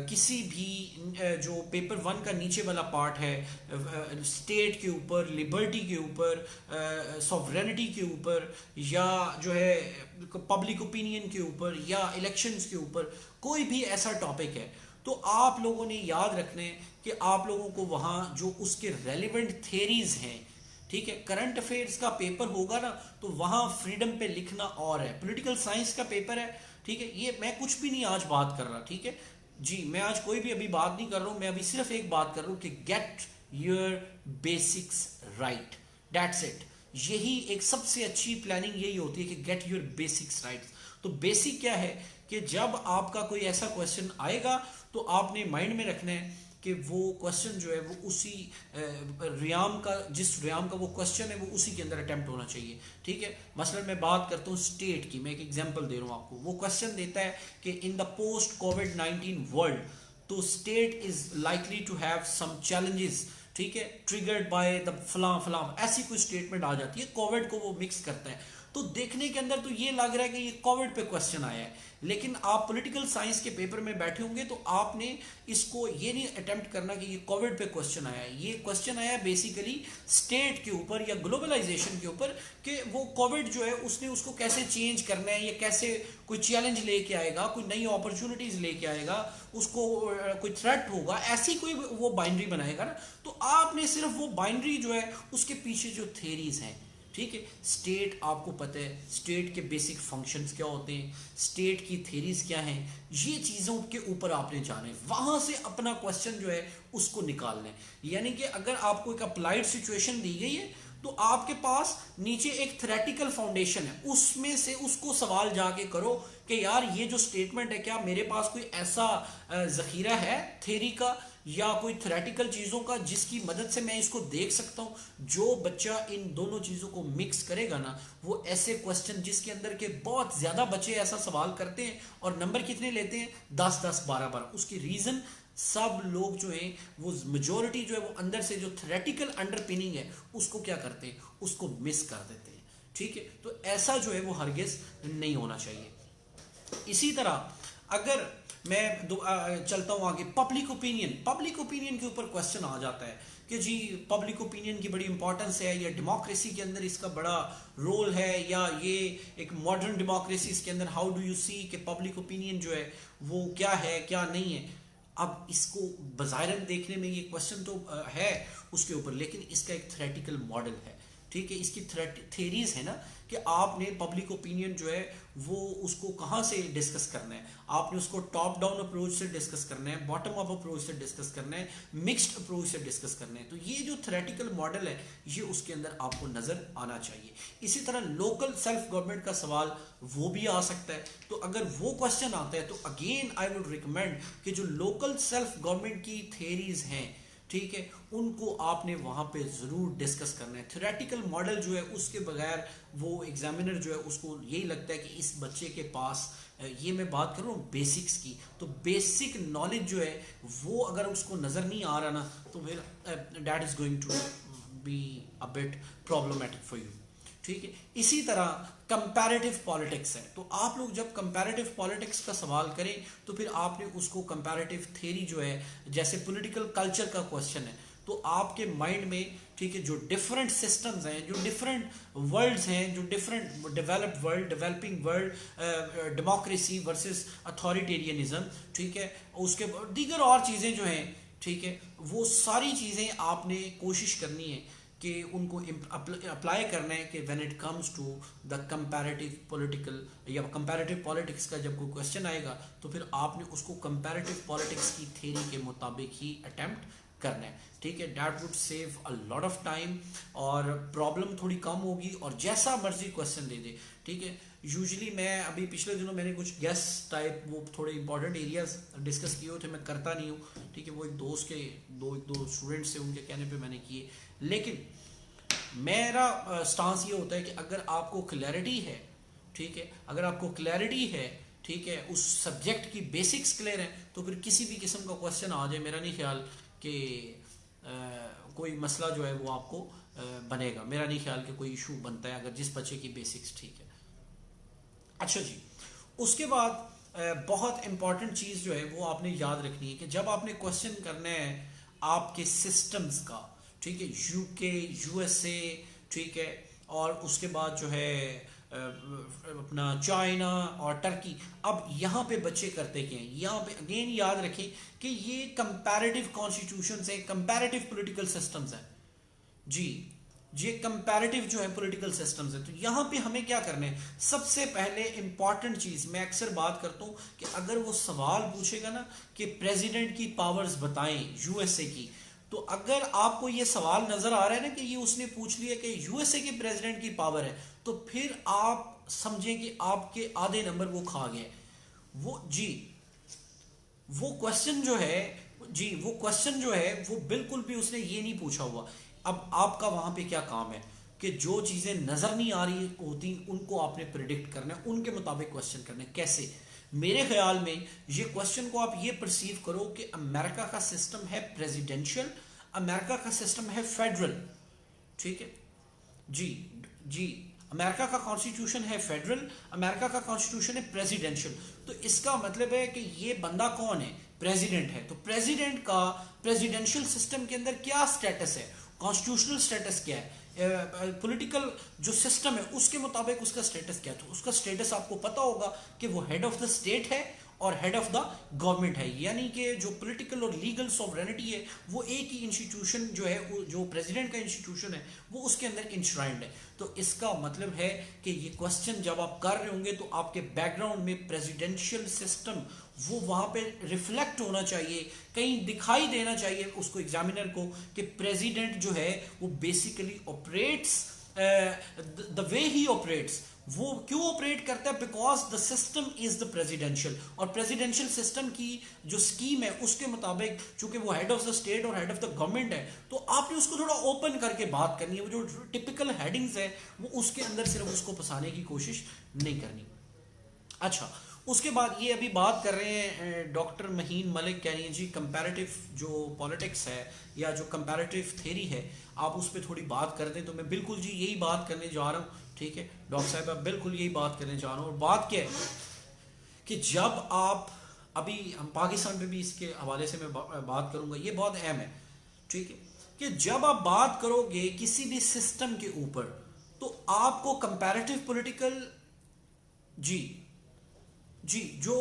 किसी भी जो पेपर 1 का नीचे वाला पार्ट है, स्टेट के ऊपर, लिबर्टी के ऊपर, सॉवरेनिटी के ऊपर, या जो है पब्लिक ओपिनियन के ऊपर, या इलेक्शंस के ऊपर, कोई भी ऐसा टॉपिक है, तो आप लोगों ने याद रखने कि आप लोगों को वहाँ जो उसके रेलिवेंट थेरीज हैं, ठीक है, करंट अफेयर्स का पेपर होगा ना तो वहाँ फ्रीडम पे लिखना और है, पॉलिटिकल साइंस का पेपर है, ठीक है। ये मैं कुछ भी नहीं आज बात कर रहा, ठीक है जी, मैं आज कोई भी अभी बात नहीं कर रहा हूँ, मैं अभी सिर्फ एक बात कर रहा हूँ कि get your basics right, that's it. यही एक सबसे अच्छी प्लानिंग यही होती है कि गेट योर बेसिक्स राइट। तो बेसिक क्या है कि जब आपका कोई ऐसा क्वेश्चन आएगा तो आपने माइंड में रखना है कि वो क्वेश्चन जो है वो उसी रियाम का, जिस रियाम का वो क्वेश्चन है वो उसी के अंदर अटेम्प्ट होना चाहिए, ठीक है। मसलन मैं बात करता हूँ स्टेट की, मैं एक एग्जांपल दे रहा हूँ आपको। वो क्वेश्चन देता है कि इन द पोस्ट कोविड-19 वर्ल्ड तो state is likely to have some challenges, ठीक है, ट्रिगर्ड बाय द फलां फलां, ऐसी कोई स्टेटमेंट आ जाती है, कोविड को वो मिक्स करता है। तो देखने के अंदर तो ये लग रहा है कि ये कोविड पे क्वेश्चन आया है, लेकिन आप पॉलिटिकल साइंस के पेपर में बैठे होंगे तो आपने इसको ये नहीं अटेम्प्ट करना कि ये कोविड पे क्वेश्चन आया है। ये क्वेश्चन आया बेसिकली स्टेट के ऊपर या ग्लोबलाइजेशन के ऊपर कि वो कोविड जो है उसने उसको कैसे चेंज करना है, या कैसे कोई चैलेंज लेके आएगा, कोई नई अपॉर्चुनिटीज लेके आएगा, उसको कोई थ्रेट होगा, ऐसी कोई वो बाइनरी बनाएगा ना। तो आपने सिर्फ वो बाइनरी जो है उसके पीछे जो थेरीज हैं, ठीक है, स्टेट आपको पता है, स्टेट के बेसिक फंक्शंस क्या होते हैं, स्टेट की थेरीज क्या हैं, ये चीज़ों के ऊपर आपने जाना है, वहाँ से अपना क्वेश्चन जो है उसको निकालना है। यानी कि अगर आपको एक अप्लाइड सिचुएशन दी गई है तो आपके पास नीचे एक थ्योरेटिकल फाउंडेशन है, उसमें से उसको सवाल जाके करो कि यार ये जो स्टेटमेंट है क्या मेरे पास कोई ऐसा ज़ख़ीरा है थेरी का या कोई थ्योरेटिकल चीज़ों का जिसकी मदद से मैं इसको देख सकता हूँ। जो बच्चा इन दोनों चीज़ों को मिक्स करेगा ना, वो ऐसे क्वेश्चन जिसके अंदर के बहुत ज़्यादा बच्चे ऐसा सवाल करते हैं और नंबर कितने लेते हैं 10-10 12-12, उसकी रीज़न सब लोग जो हैं वो मेजॉरिटी जो है वो अंदर से जो थ्योरेटिकल अंडरपिनिंग है उसको क्या करते हैं, उसको मिस कर देते हैं, ठीक है, तो ऐसा जो है वो हरगिज नहीं होना चाहिए। इसी तरह अगर मैं चलता हूं आगे, पब्लिक ओपिनियन के ऊपर क्वेश्चन आ जाता है कि जी पब्लिक ओपिनियन की बड़ी इंपॉर्टेंस है, या डेमोक्रेसी के अंदर इसका बड़ा रोल है, या ये एक मॉडर्न डेमोक्रेसी के अंदर हाउ डू यू सी कि पब्लिक ओपिनियन जो है वो क्या है क्या नहीं है। अब इसको बज़ाहिरन देखने में ये क्वेश्चन तो है उसके ऊपर, लेकिन इसका एक थ्योरेटिकल मॉडल है, ठीक है, इसकी थेरीज है ना कि आपने पब्लिक ओपिनियन जो है वो उसको कहाँ से डिस्कस करना है, आपने उसको टॉप डाउन अप्रोच से डिस्कस करना है, बॉटम अप अप्रोच से डिस्कस करना है, मिक्स्ड अप्रोच से डिस्कस करना है। तो ये जो थ्योरेटिकल मॉडल है ये उसके अंदर आपको नजर आना चाहिए। इसी तरह लोकल सेल्फ गवर्नमेंट का सवाल वो भी आ सकता है, तो अगर वो क्वेश्चन आता है तो अगेन आई वुड रिकमेंड कि जो लोकल सेल्फ गवर्नमेंट की थेरीज हैं, ठीक है, उनको आपने वहां पे जरूर डिस्कस करना है। थ्योरेटिकल मॉडल जो है उसके बगैर वो एग्जामिनर जो है उसको यही लगता है कि इस बच्चे के पास, ये मैं बात कर रहा हूँ बेसिक्स की, तो बेसिक नॉलेज जो है वो अगर उसको नजर नहीं आ रहा ना तो फिर that is going to be a bit problematic for you, ठीक है। इसी तरह कंपैरेटिव पॉलिटिक्स है, तो आप लोग जब कंपैरेटिव पॉलिटिक्स का सवाल करें तो फिर आपने उसको कंपैरेटिव थ्योरी जो है, जैसे पॉलिटिकल कल्चर का क्वेश्चन है, तो आपके माइंड में, ठीक है, जो डिफरेंट सिस्टम्स हैं, जो डिफरेंट वर्ल्ड्स हैं, जो different developed world, developing world, democracy versus authoritarianism, ठीक है, उसके दीगर और चीज़ें जो हैं, ठीक है, वो सारी चीज़ें आपने कोशिश करनी है कि उनको अप्लाई करना है कि when it comes to the comparative political या कंपैरेटिव पॉलिटिक्स का जब कोई क्वेश्चन आएगा तो फिर आपने उसको कंपैरेटिव पॉलिटिक्स की थ्योरी के मुताबिक ही अटेम्प्ट करना है, ठीक है। That would save a lot of time और प्रॉब्लम थोड़ी कम होगी, और जैसा मर्जी क्वेश्चन दे दे, ठीक है। यूजुअली मैं अभी पिछले दिनों मैंने कुछ गेस टाइप वो थोड़े इंपॉर्टेंट एरियाज डिस्कस किए हुए थे, मैं करता नहीं हूँ, ठीक है, वो एक दोस्त के दो स्टूडेंट्स से उनके कहने पे मैंने किए, लेकिन मेरा स्टांस ये होता है कि अगर आपको क्लैरिटी है, ठीक है, अगर आपको क्लैरिटी है, ठीक है, उस सब्जेक्ट की बेसिक्स क्लियर है, तो फिर किसी भी किस्म का क्वेश्चन आ जाए, मेरा नहीं ख्याल कि कोई मसला जो है वो आपको बनेगा, मेरा नहीं ख्याल कि कोई इशू बनता है अगर जिस बच्चे की बेसिक्स ठीक है। अच्छा जी, उसके बाद बहुत इंपॉर्टेंट चीज़ जो है वो आपने याद रखनी है कि जब आपने क्वेश्चन करना है आपके सिस्टम्स का, ठीक है, यूके, यूएसए, ठीक है, और उसके बाद जो है अपना चाइना और टर्की, अब यहाँ पे बच्चे करते क्या हैं, यहाँ पे अगेन याद रखें कि ये कंपैरेटिव कॉन्स्टिट्यूशंस हैं, कंपैरेटिव पॉलिटिकल सिस्टम्स हैं जी, ये कंपैरेटिव जो है पॉलिटिकल सिस्टम्स है। तो यहाँ पे हमें क्या करना है, सबसे पहले इंपॉर्टेंट चीज मैं अक्सर बात करता हूँ कि अगर वो सवाल पूछेगा ना कि प्रेसिडेंट की पावर्स बताएं यूएसए की, तो अगर आपको ये सवाल नजर आ रहा है ना कि ये उसने पूछ लिया कि यूएसए के प्रेसिडेंट की पावर है, तो फिर आप समझें कि आपके आधे नंबर वो खा गए। वो जी वो क्वेश्चन जो है जी वो क्वेश्चन जो है वो बिल्कुल भी उसने ये नहीं पूछा हुआ। अब आपका वहां पे क्या काम है कि जो चीजें नजर नहीं आ रही होती उनको आपने प्रिडिक्ट करना है, उनके मुताबिक क्वेश्चन करना है। कैसे? मेरे ख्याल में ये क्वेश्चन को आप ये परसीव करो कि अमेरिका का सिस्टम है प्रेसिडेंशियल, अमेरिका का सिस्टम है फेडरल, ठीक है जी जी, अमेरिका का कॉन्स्टिट्यूशन है फेडरल, अमेरिका का कॉन्स्टिट्यूशन है प्रेसिडेंशियल। तो इसका मतलब है कि ये बंदा कौन है? प्रेसिडेंट है। तो प्रेसिडेंट का प्रेसिडेंशियल सिस्टम के अंदर क्या स्टेटस है, कॉन्स्टिट्यूशनल स्टेटस क्या है, पॉलिटिकल जो सिस्टम है उसके मुताबिक उसका स्टेटस क्या है। तो उसका स्टेटस आपको पता होगा कि वो हेड ऑफ द स्टेट है और हेड ऑफ द गवर्नमेंट है, यानी कि जो पॉलिटिकल और लीगल सॉवरेनिटी है वो एक ही इंस्टीट्यूशन जो है, जो प्रेसिडेंट का इंस्टीट्यूशन है वो उसके अंदर इंश्राइंड है। तो इसका मतलब है कि ये क्वेश्चन जब आप कर रहे होंगे तो आपके बैकग्राउंड में प्रेसिडेंशियल सिस्टम वो वहां पे रिफ्लेक्ट होना चाहिए, कहीं दिखाई देना चाहिए उसको एग्जामिनर को कि प्रेसिडेंट जो है वो basically operates the way he operates. वो क्यों ऑपरेट करता है? Because the system is the presidential, और प्रेसिडेंशियल सिस्टम की जो स्कीम है उसके मुताबिक चूंकि वो हेड ऑफ द स्टेट और हेड ऑफ द गवर्नमेंट है, तो आपने उसको थोड़ा ओपन करके बात करनी है। वो जो टिपिकल हेडिंग्स है वो उसके अंदर सिर्फ उसको फंसाने की कोशिश नहीं करनी। अच्छा, उसके बाद ये अभी बात कर रहे हैं डॉक्टर महीन मलिक कह रही हैं जी कंपैरेटिव जो पॉलिटिक्स है या जो कंपैरेटिव थ्योरी है आप उस पर थोड़ी बात कर दें, तो मैं बिल्कुल जी यही बात करने जा रहा हूँ। ठीक है डॉक्टर साहब, आप बिल्कुल यही बात करने जा रहा हूँ। और बात क्या है कि जब आप, अभी हम पाकिस्तान पे भी इसके हवाले से मैं बात करूंगा, ये बहुत अहम है। ठीक है कि जब आप बात करोगे किसी भी सिस्टम के ऊपर तो आपको कंपैरेटिव पॉलिटिकल, जी जी जो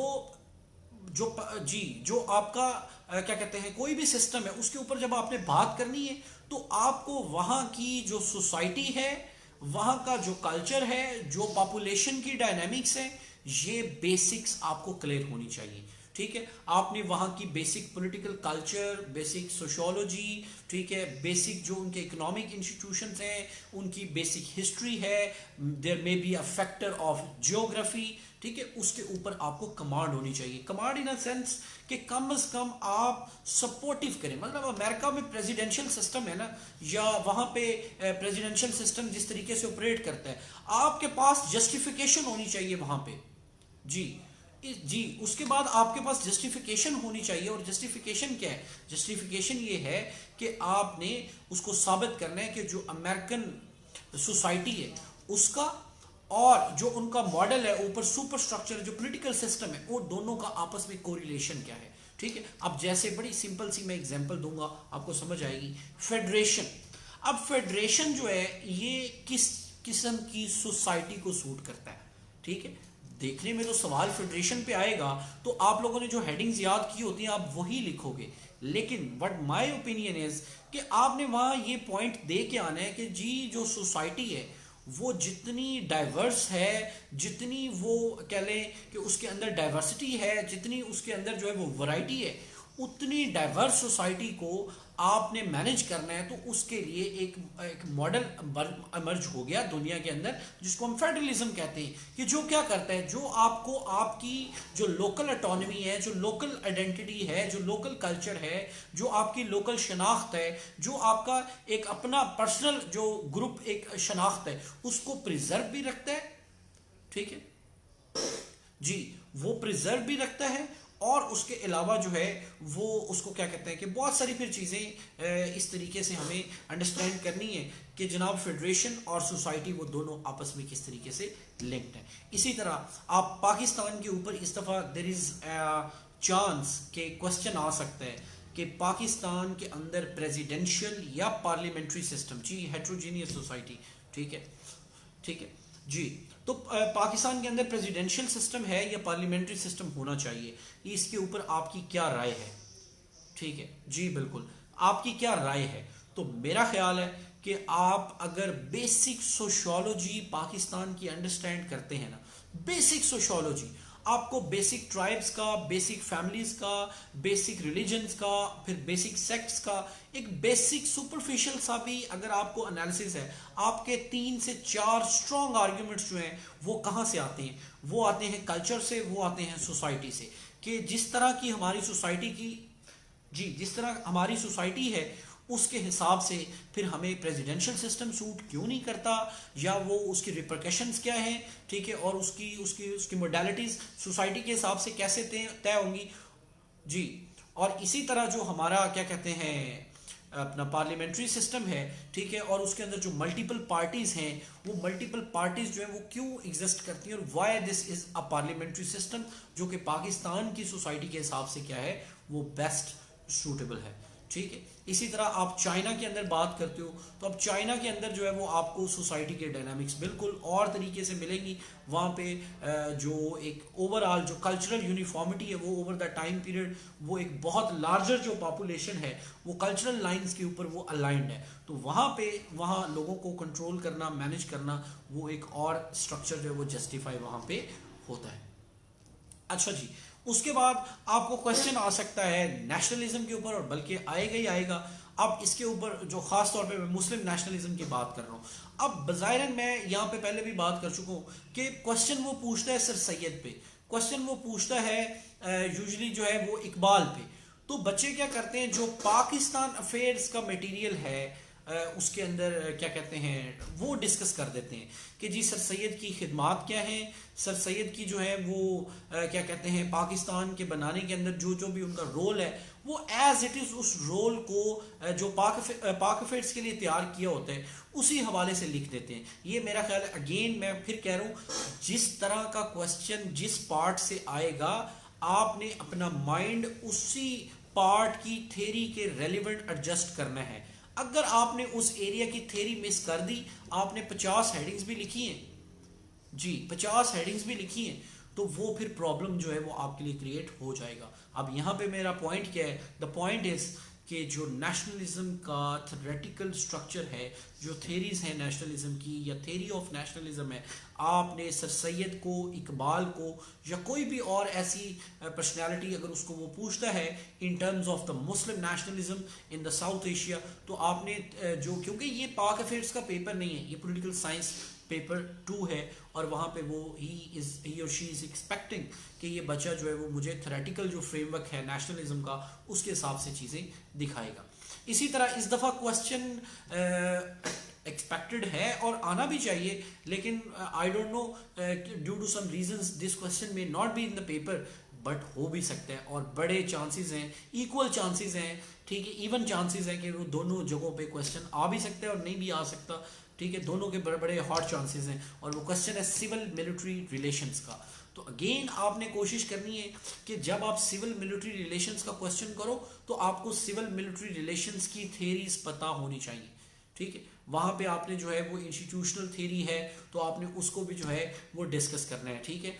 जो जी जो आपका क्या कहते हैं कोई भी सिस्टम है उसके ऊपर जब आपने बात करनी है तो आपको वहां की जो सोसाइटी है, वहां का जो कल्चर है, जो पॉपुलेशन की डायनामिक्स है, ये बेसिक्स आपको क्लियर होनी चाहिए। ठीक है आपने वहां की basic political culture, basic sociology, ठीक है बेसिक जो उनके इकोनॉमिक इंस्टीट्यूशंस हैं, उनकी बेसिक हिस्ट्री है, there may be a factor of geography, ठीक है उसके ऊपर आपको कमांड होनी चाहिए। कमांड इन अ सेंस कि कम से कम आप सपोर्टिव करें। मतलब अमेरिका में प्रेसिडेंशियल सिस्टम है ना, या वहां पे प्रेसिडेंशियल सिस्टम जिस तरीके से ऑपरेट करता है, आपके पास जस्टिफिकेशन होनी चाहिए वहां पे। जी जी उसके बाद आपके पास जस्टिफिकेशन होनी चाहिए। और जस्टिफिकेशन क्या है? जस्टिफिकेशन ये है कि आपने उसको साबित करना है कि जो अमेरिकन सोसाइटी है उसका और जो उनका मॉडल है ऊपर सुपर स्ट्रक्चर जो पॉलिटिकल सिस्टम है, वो दोनों का आपस में कोरिलेशन क्या है। ठीक है अब जैसे बड़ी सिंपल सी मैं एग्जांपल दूंगा, आपको समझ आएगी। फेडरेशन, अब फेडरेशन जो है ये किस किस्म की सोसाइटी को सूट करता है? ठीक है देखने में तो सवाल फेडरेशन पे आएगा तो आप लोगों ने जो हेडिंग्स याद की होती हैं आप वही लिखोगे, लेकिन व्हाट माय ओपिनियन इज कि आपने वहां ये पॉइंट दे के आना है कि जी जो सोसाइटी है वो जितनी डाइवर्स है, जितनी वो कह लें कि उसके अंदर डाइवर्सिटी है, जितनी उसके अंदर जो है वो वैरायटी है, उतनी डाइवर्स सोसाइटी को आपने मैनेज करना है। तो उसके लिए एक मॉडल इमर्ज हो गया दुनिया के अंदर जिसको हम फेडरलिज्म कहते हैं, कि जो क्या करता है, जो आपको आपकी जो लोकल ऑटोनॉमी है, जो लोकल आइडेंटिटी है, जो लोकल कल्चर है, जो आपकी लोकल शनाख्त है, जो आपका एक अपना पर्सनल जो ग्रुप एक शनाख्त है, उसको प्रिजर्व भी रखता है। ठीक है जी वो प्रिजर्व भी रखता है और उसके अलावा जो है वो उसको क्या कहते हैं कि बहुत सारी फिर चीज़ें इस तरीके से हमें अंडरस्टैंड करनी है कि जनाब फेडरेशन और सोसाइटी वो दोनों आपस में किस तरीके से लिंक्ड हैं। इसी तरह आप पाकिस्तान के ऊपर इस दफ़ा देयर इज़ चांस के क्वेश्चन आ सकता है कि पाकिस्तान के अंदर प्रेसिडेंशियल या पार्लियामेंट्री सिस्टम, जी हेट्रोजीनियस सोसाइटी, ठीक है ठीक है जी तो पाकिस्तान के अंदर प्रेसिडेंशियल सिस्टम है या पार्लियामेंट्री सिस्टम होना चाहिए, इसके ऊपर आपकी क्या राय है? ठीक है जी बिल्कुल, आपकी क्या राय है? तो मेरा ख्याल है कि आप अगर बेसिक सोशियोलॉजी पाकिस्तान की अंडरस्टैंड करते हैं ना, बेसिक सोशियोलॉजी, आपको बेसिक ट्राइब्स का, बेसिक फैमिलीज का, बेसिक रिलीजन्स का, फिर बेसिक सेक्ट्स का एक बेसिक सुपरफिशियल सा भी अगर आपको एनालिसिस है, आपके 3 से 4 स्ट्रॉन्ग आर्ग्यूमेंट्स जो हैं वो कहाँ से आते हैं? वो आते हैं कल्चर से, वो आते हैं सोसाइटी से। कि जिस तरह की हमारी सोसाइटी की, जी जिस तरह हमारी सोसाइटी है उसके हिसाब से फिर हमें प्रेसिडेंशियल सिस्टम सूट क्यों नहीं करता, या वो उसकी रिपरकशंस क्या हैं, ठीक है, और उसकी उसकी उसकी मोडालिटीज सोसाइटी के हिसाब से कैसे तय होंगी। जी और इसी तरह जो हमारा क्या कहते हैं अपना पार्लियामेंट्री सिस्टम है, ठीक है, और उसके अंदर जो मल्टीपल पार्टीज हैं, वो मल्टीपल पार्टीज जो है वो क्यों एग्जिस्ट करती हैं और why this is a parliamentary system जो कि पाकिस्तान की सोसाइटी के हिसाब से क्या है वो बेस्ट सूटेबल है। ठीक है इसी तरह आप चाइना के अंदर बात करते हो तो अब चाइना के अंदर जो है वो आपको सोसाइटी के डायनामिक्स बिल्कुल और तरीके से मिलेंगी। वहाँ पे जो एक ओवरऑल जो कल्चरल यूनिफॉर्मिटी है वो ओवर द टाइम पीरियड वो एक बहुत लार्जर जो पॉपुलेशन है वो कल्चरल लाइंस के ऊपर वो अलाइंड है, तो वहाँ पे वहाँ लोगों को कंट्रोल करना, मैनेज करना, वो एक और स्ट्रक्चर जो है वो जस्टिफाई वहाँ पे होता है। अच्छा जी उसके बाद आपको क्वेश्चन आ सकता है नेशनलिज्म के ऊपर, और बल्कि आएगा ही आएगा। अब इसके ऊपर जो खास तौर पे मैं मुस्लिम नेशनलिज्म की बात कर रहा हूँ। अब बज़ाहिरन मैं यहाँ पे पहले भी बात कर चुका हूँ कि क्वेश्चन वो पूछता है सर सैयद पे, क्वेश्चन वो पूछता है यूजली जो है वो इकबाल पे। तो बच्चे क्या करते हैं, जो पाकिस्तान अफेयर्स का मटेरियल है उसके अंदर क्या कहते हैं वो डिस्कस कर देते हैं कि जी सर सैयद की खिदमात क्या हैं, सर सैयद की जो है वो क्या कहते हैं पाकिस्तान के बनाने के अंदर जो जो भी उनका रोल है वो एज इट इज़ उस रोल को जो पाक अफेयर्स के लिए तैयार किया होता है उसी हवाले से लिख देते हैं। ये मेरा ख्याल है, अगेन मैं फिर कह रहा हूँ, जिस तरह का क्वेश्चन जिस पार्ट से आएगा आपने अपना माइंड उसी पार्ट की थ्योरी के रेलिवेंट एडजस्ट करना है। अगर आपने उस एरिया की थ्योरी मिस कर दी, आपने 50 हेडिंग्स भी लिखी हैं जी, 50 हेडिंग्स भी लिखी हैं, तो वो फिर प्रॉब्लम जो है वो आपके लिए क्रिएट हो जाएगा। अब यहाँ पे मेरा पॉइंट क्या है, द पॉइंट इज कि जो नेशनलिज्म का थ्योरेटिकल स्ट्रक्चर है, जो थेरीज हैं नेशनलिज्म की या थेरी ऑफ नेशनलिज्म है, आपने सर सैयद को, इकबाल को या कोई भी और ऐसी पर्सनैलिटी अगर उसको वो पूछता है इन terms of the Muslim nationalism in the south Asia, तो आपने जो, क्योंकि ये पाक अफेयर्स का पेपर नहीं है, ये पॉलिटिकल साइंस पेपर 2 है, और वहाँ पे वो ही और शी इज़ एक्सपेक्टिंग कि ये बच्चा जो है वो मुझे थ्योरेटिकल जो फ्रेमवर्क है नेशनलिज्म का उसके हिसाब से चीज़ें दिखाएगा। इसी तरह इस दफ़ा क्वेश्चन एक्सपेक्टेड है और आना भी चाहिए, लेकिन I don't know due to some reasons this question may not be in the paper, but हो भी सकता है और बड़े चांसेस हैं, इक्वल चांसेस हैं, ठीक है, इवन चांसेस हैं कि वो दोनों जगहों पे क्वेश्चन आ भी सकता है और नहीं भी आ सकता, ठीक है, दोनों के बड़े बड़े हॉट चांसेस हैं। और वो क्वेश्चन है सिविल मिलिट्री रिलेशंस का। तो अगेन आपने कोशिश करनी है कि जब आप सिविल मिलिट्री रिलेशंस का क्वेश्चन करो तो आपको सिविल मिलिट्री रिलेशंस की थेरीज पता होनी चाहिए, ठीक है, वहाँ पे आपने जो है वो इंस्टीट्यूशनल थेरी है तो आपने उसको भी जो है वो डिस्कस करना है, ठीक है,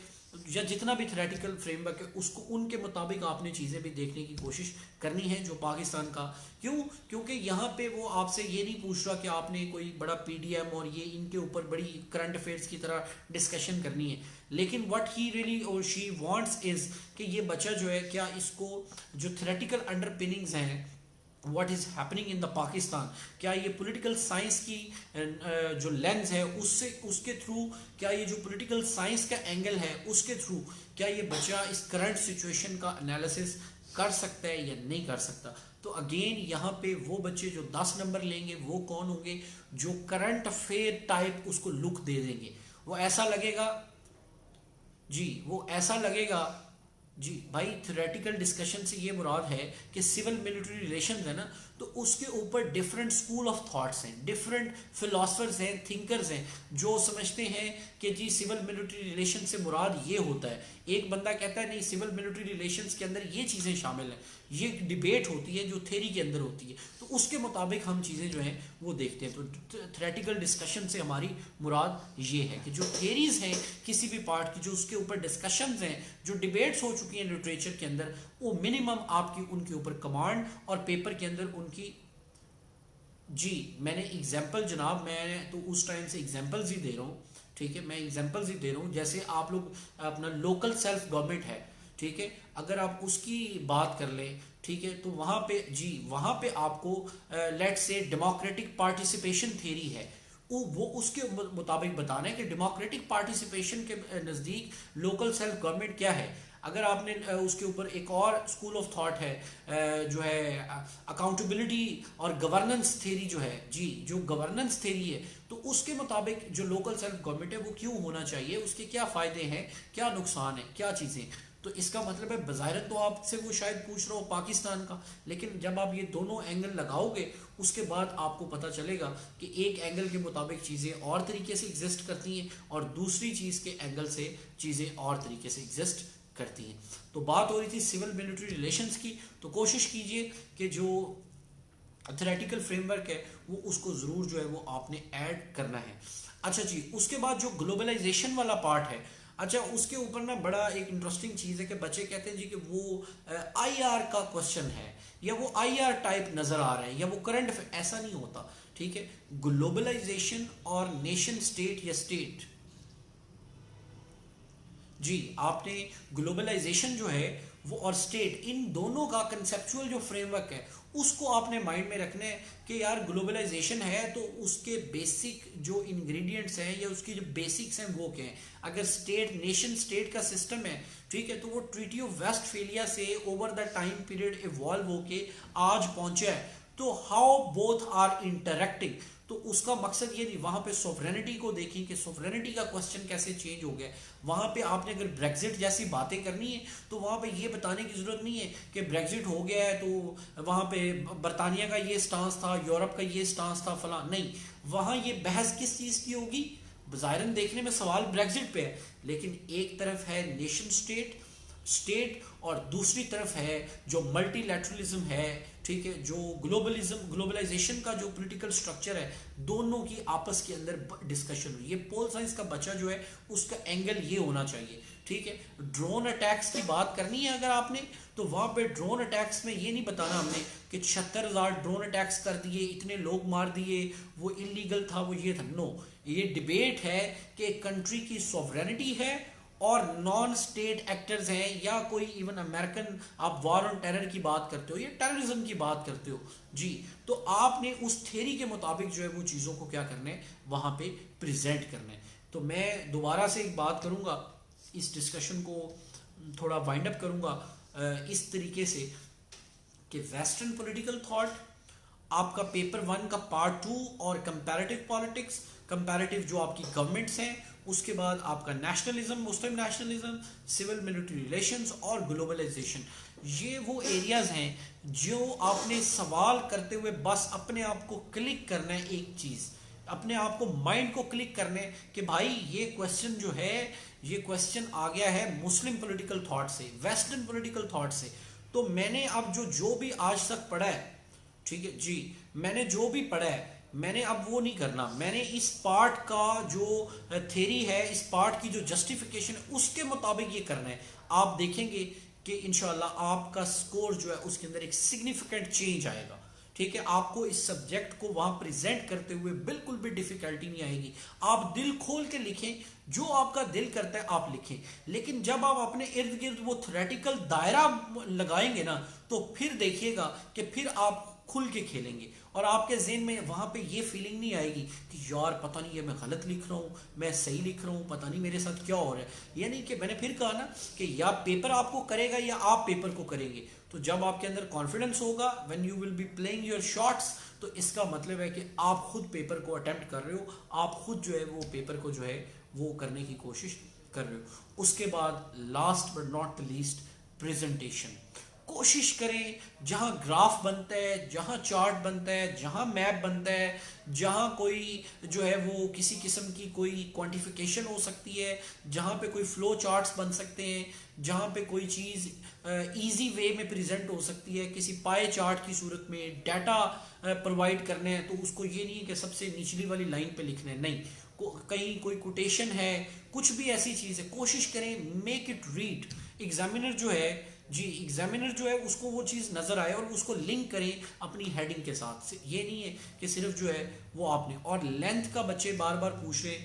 या जितना भी थ्योरेटिकल फ्रेमवर्क है उसको उनके मुताबिक आपने चीज़ें भी देखने की कोशिश करनी है जो पाकिस्तान का। क्योंकि यहाँ पे वो आपसे ये नहीं पूछ रहा कि आपने कोई बड़ा पीडीएम और ये इनके ऊपर बड़ी करंट अफेयर्स की तरह डिस्कशन करनी है, लेकिन व्हाट ही रियली और शी वांट्स इज कि ये बच्चा जो है क्या इसको जो थ्योरेटिकल अंडरपिनिंग्स हैं what is happening in the Pakistan, क्या ये पॉलिटिकल साइंस की जो लेंस है उससे उसके थ्रू, क्या ये जो पॉलिटिकल साइंस का एंगल है उसके थ्रू क्या ये बच्चा इस करंट सिचुएशन का एनालिसिस कर सकता है या नहीं कर सकता। तो अगेन यहाँ पे वो बच्चे जो 10 नंबर लेंगे वो कौन होंगे, जो करंट अफेयर टाइप उसको लुक दे देंगे। वो ऐसा लगेगा जी, वो ऐसा लगेगा जी भाई, थ्योरेटिकल डिस्कशन से ये मुराद है कि सिविल मिलिट्री रिलेशंस है ना, तो उसके ऊपर डिफरेंट स्कूल ऑफ थॉट्स हैं, डिफरेंट फिलोसफर्स हैं, थिंकर्स हैं, जो समझते हैं कि जी सिविल मिलिट्री रिलेशन से मुराद ये होता है। एक बंदा कहता है नहीं सिविल मिलिट्री रिलेशंस के अंदर ये चीज़ें शामिल हैं, ये डिबेट होती है जो थ्योरी के अंदर होती है, तो उसके मुताबिक हम चीज़ें जो हैं वो देखते हैं। तो थ्योरेटिकल डिस्कशन से हमारी मुराद ये है कि जो थ्योरीज हैं किसी भी पार्ट की, जो उसके ऊपर डिस्कशंस हैं, जो डिबेट्स हो चुकी हैं लिटरेचर के अंदर, वो मिनिमम आपकी उनके ऊपर कमांड और पेपर के अंदर उनकी जी मैंने एग्जाम्पल जनाब, मैं तो उस टाइम से एग्जाम्पल्स ही दे रहा हूँ, ठीक है, मैं एग्जाम्पल्स ही दे रहा हूँ। जैसे आप लोग अपना लोकल सेल्फ गवर्नमेंट है, ठीक है, अगर आप उसकी बात कर लें, ठीक है, तो वहाँ पे जी वहाँ पे आपको let's say democratic participation theory है, वो उसके मुताबिक बताना है कि डेमोक्रेटिक पार्टिसिपेशन के नज़दीक लोकल सेल्फ गवर्नमेंट क्या है। अगर आपने उसके ऊपर एक और स्कूल ऑफ थॉट है जो है अकाउंटेबिलिटी और गवर्नेंस थ्योरी जो है जी, जो गवर्नेंस थ्योरी है, तो उसके मुताबिक जो लोकल सेल्फ गवर्नमेंट है वो क्यों होना चाहिए, उसके क्या फ़ायदे हैं, क्या नुकसान है, क्या चीज़ें। तो इसका मतलब है बज़ाहिर तो आपसे वो शायद पूछ रहा हो पाकिस्तान का, लेकिन जब आप ये दोनों एंगल लगाओगे उसके बाद आपको पता चलेगा कि एक एंगल के मुताबिक चीज़ें और तरीके से एग्जिस्ट करती हैं और दूसरी चीज़ के एंगल से चीज़ें और तरीके से एग्जिस्ट करती हैं। तो बात हो रही थी सिविल मिलिट्री रिलेशंस की, तो कोशिश कीजिए कि जो थ्योरेटिकल फ्रेमवर्क है वो उसको ज़रूर जो है वो आपने ऐड करना है। अच्छा जी, उसके बाद जो ग्लोबलाइजेशन वाला पार्ट है, अच्छा उसके ऊपर ना बड़ा एक इंटरेस्टिंग चीज़ है कि बच्चे कहते हैं जी कि वो आईआर का क्वेश्चन है या वो आईआर टाइप नज़र आ रहा है या वो करंट, ऐसा नहीं होता, ठीक है। ग्लोबलाइजेशन और नेशन स्टेट या स्टेट जी, आपने ग्लोबलाइजेशन जो है वो और स्टेट, इन दोनों का कंसेप्चुअल जो फ्रेमवर्क है उसको आपने माइंड में रखना है कि यार ग्लोबलाइजेशन है तो उसके बेसिक जो इंग्रेडिएंट्स हैं या उसकी जो बेसिक्स हैं वो क्या हैं। अगर स्टेट नेशन स्टेट का सिस्टम है, ठीक है, तो वो ट्रीटी ऑफ वेस्टफेलिया से over the time period evolve होके आज पहुंचा है, तो हाउ बोथ आर इंटरेक्टिंग, तो उसका मकसद ये नहीं, वहां पे सोवरेनिटी को देखें कि सोवरेनिटी का क्वेश्चन कैसे चेंज हो गया। वहां पे आपने अगर ब्रेग्जिट जैसी बातें करनी है तो वहां पे ये बताने की जरूरत नहीं है कि ब्रेग्जिट हो गया है तो वहां पे बरतानिया का ये स्टांस था, यूरोप का ये स्टांस था, फला नहीं। वहां ये बहस किस चीज की होगी? ज़ाहिरन देखने में सवाल ब्रेग्जिट पे है, लेकिन एक तरफ है नेशन स्टेट और दूसरी तरफ है जो मल्टीलैटरलिज्म है, ठीक है, जो ग्लोबलाइजेशन का जो पॉलिटिकल स्ट्रक्चर है, दोनों की आपस के अंदर डिस्कशन हुई। ये पोल साइंस का बच्चा जो है उसका एंगल ये होना चाहिए, ठीक है। ड्रोन अटैक्स की बात करनी है अगर आपने, तो वहां पे ड्रोन अटैक्स में ये नहीं बताना हमने कि 76,000 ड्रोन अटैक्स कर दिए, इतने लोग मार दिए, वो इलीगल था, वो ये था। नो, ये डिबेट है कि कंट्री की सॉवरेनिटी है और नॉन स्टेट एक्टर्स हैं, या कोई इवन अमेरिकन आप वॉर ऑन टेरर की बात करते हो या टेररिज्म की बात करते हो जी, तो आपने उस थ्योरी के मुताबिक जो है वो चीज़ों को क्या करना है, वहां पे प्रेजेंट करना है। तो मैं दोबारा से एक बात करूंगा, इस डिस्कशन को थोड़ा वाइंड अप करूंगा इस तरीके से कि वेस्टर्न पॉलिटिकल थॉट आपका पेपर 1 का पार्ट 2 और कंपैरेटिव पॉलिटिक्स, कंपैरेटिव जो आपकी गवर्नमेंट्स हैं, उसके बाद आपका नेशनलिज्म, मुस्लिम नेशनलिज्म, सिविल मिलिट्री रिलेशंस और ग्लोबलाइजेशन। ये वो एरियाज हैं जो आपने सवाल करते हुए बस अपने आप को क्लिक करना है, एक चीज अपने आप को माइंड को क्लिक करने कि भाई ये क्वेश्चन जो है, ये क्वेश्चन आ गया है मुस्लिम पॉलिटिकल थॉट से, वेस्टर्न पॉलिटिकल थॉट से। तो मैंने अब जो भी आज तक पढ़ा है, ठीक है जी, मैंने जो भी पढ़ा है, मैंने अब वो नहीं करना। मैंने इस पार्ट का जो थ्योरी है, इस पार्ट की जो जस्टिफिकेशन है, उसके मुताबिक ये करना है। आप देखेंगे कि इंशाल्लाह आपका स्कोर जो है उसके अंदर एक सिग्निफिकेंट चेंज आएगा, ठीक है। आपको इस सब्जेक्ट को वहां प्रेजेंट करते हुए बिल्कुल भी डिफिकल्टी नहीं आएगी। आप दिल खोल के लिखें, जो आपका दिल करता है आप लिखें, लेकिन जब आप अपने इर्द गिर्द वो थ्योरेटिकल दायरा लगाएंगे ना, तो फिर देखिएगा कि फिर आप खुल के खेलेंगे और आपके ज़हन में वहां पे ये फीलिंग नहीं आएगी कि यार पता नहीं ये मैं गलत लिख रहा हूँ, मैं सही लिख रहा हूँ, पता नहीं मेरे साथ क्या हो रहा है। यानी कि मैंने फिर कहा ना कि या पेपर आपको करेगा या आप पेपर को करेंगे। तो जब आपके अंदर कॉन्फिडेंस होगा, when you will be playing your shots, तो इसका मतलब है कि आप खुद पेपर को अटेम्प्ट कर रहे हो, आप खुद जो है वो पेपर को जो है वो करने की कोशिश कर रहे हो। उसके बाद last but not the least, presentation. कोशिश करें जहां ग्राफ बनता है, जहां चार्ट बनता है, जहां मैप बनता है, जहां कोई जो है वो किसी किस्म की कोई क्वांटिफिकेशन हो सकती है, जहां पे कोई फ्लो चार्ट्स बन सकते हैं, जहां पे कोई चीज़ इजी वे में प्रेजेंट हो सकती है, किसी पाए चार्ट की सूरत में डाटा प्रोवाइड करने हैं, तो उसको ये नहीं है कि सबसे निचली वाली लाइन पे लिखना है, नहीं, कहीं कोई कोटेशन है, कुछ भी ऐसी चीज़ है, कोशिश करें मेक इट रीड। एग्जामिनर जो है जी, एग्जामिनर जो है उसको वो चीज़ नज़र आए और उसको लिंक करें अपनी हेडिंग के साथ। ये नहीं है कि सिर्फ जो है वो आपने, और लेंथ का बच्चे बार बार पूछ रहे,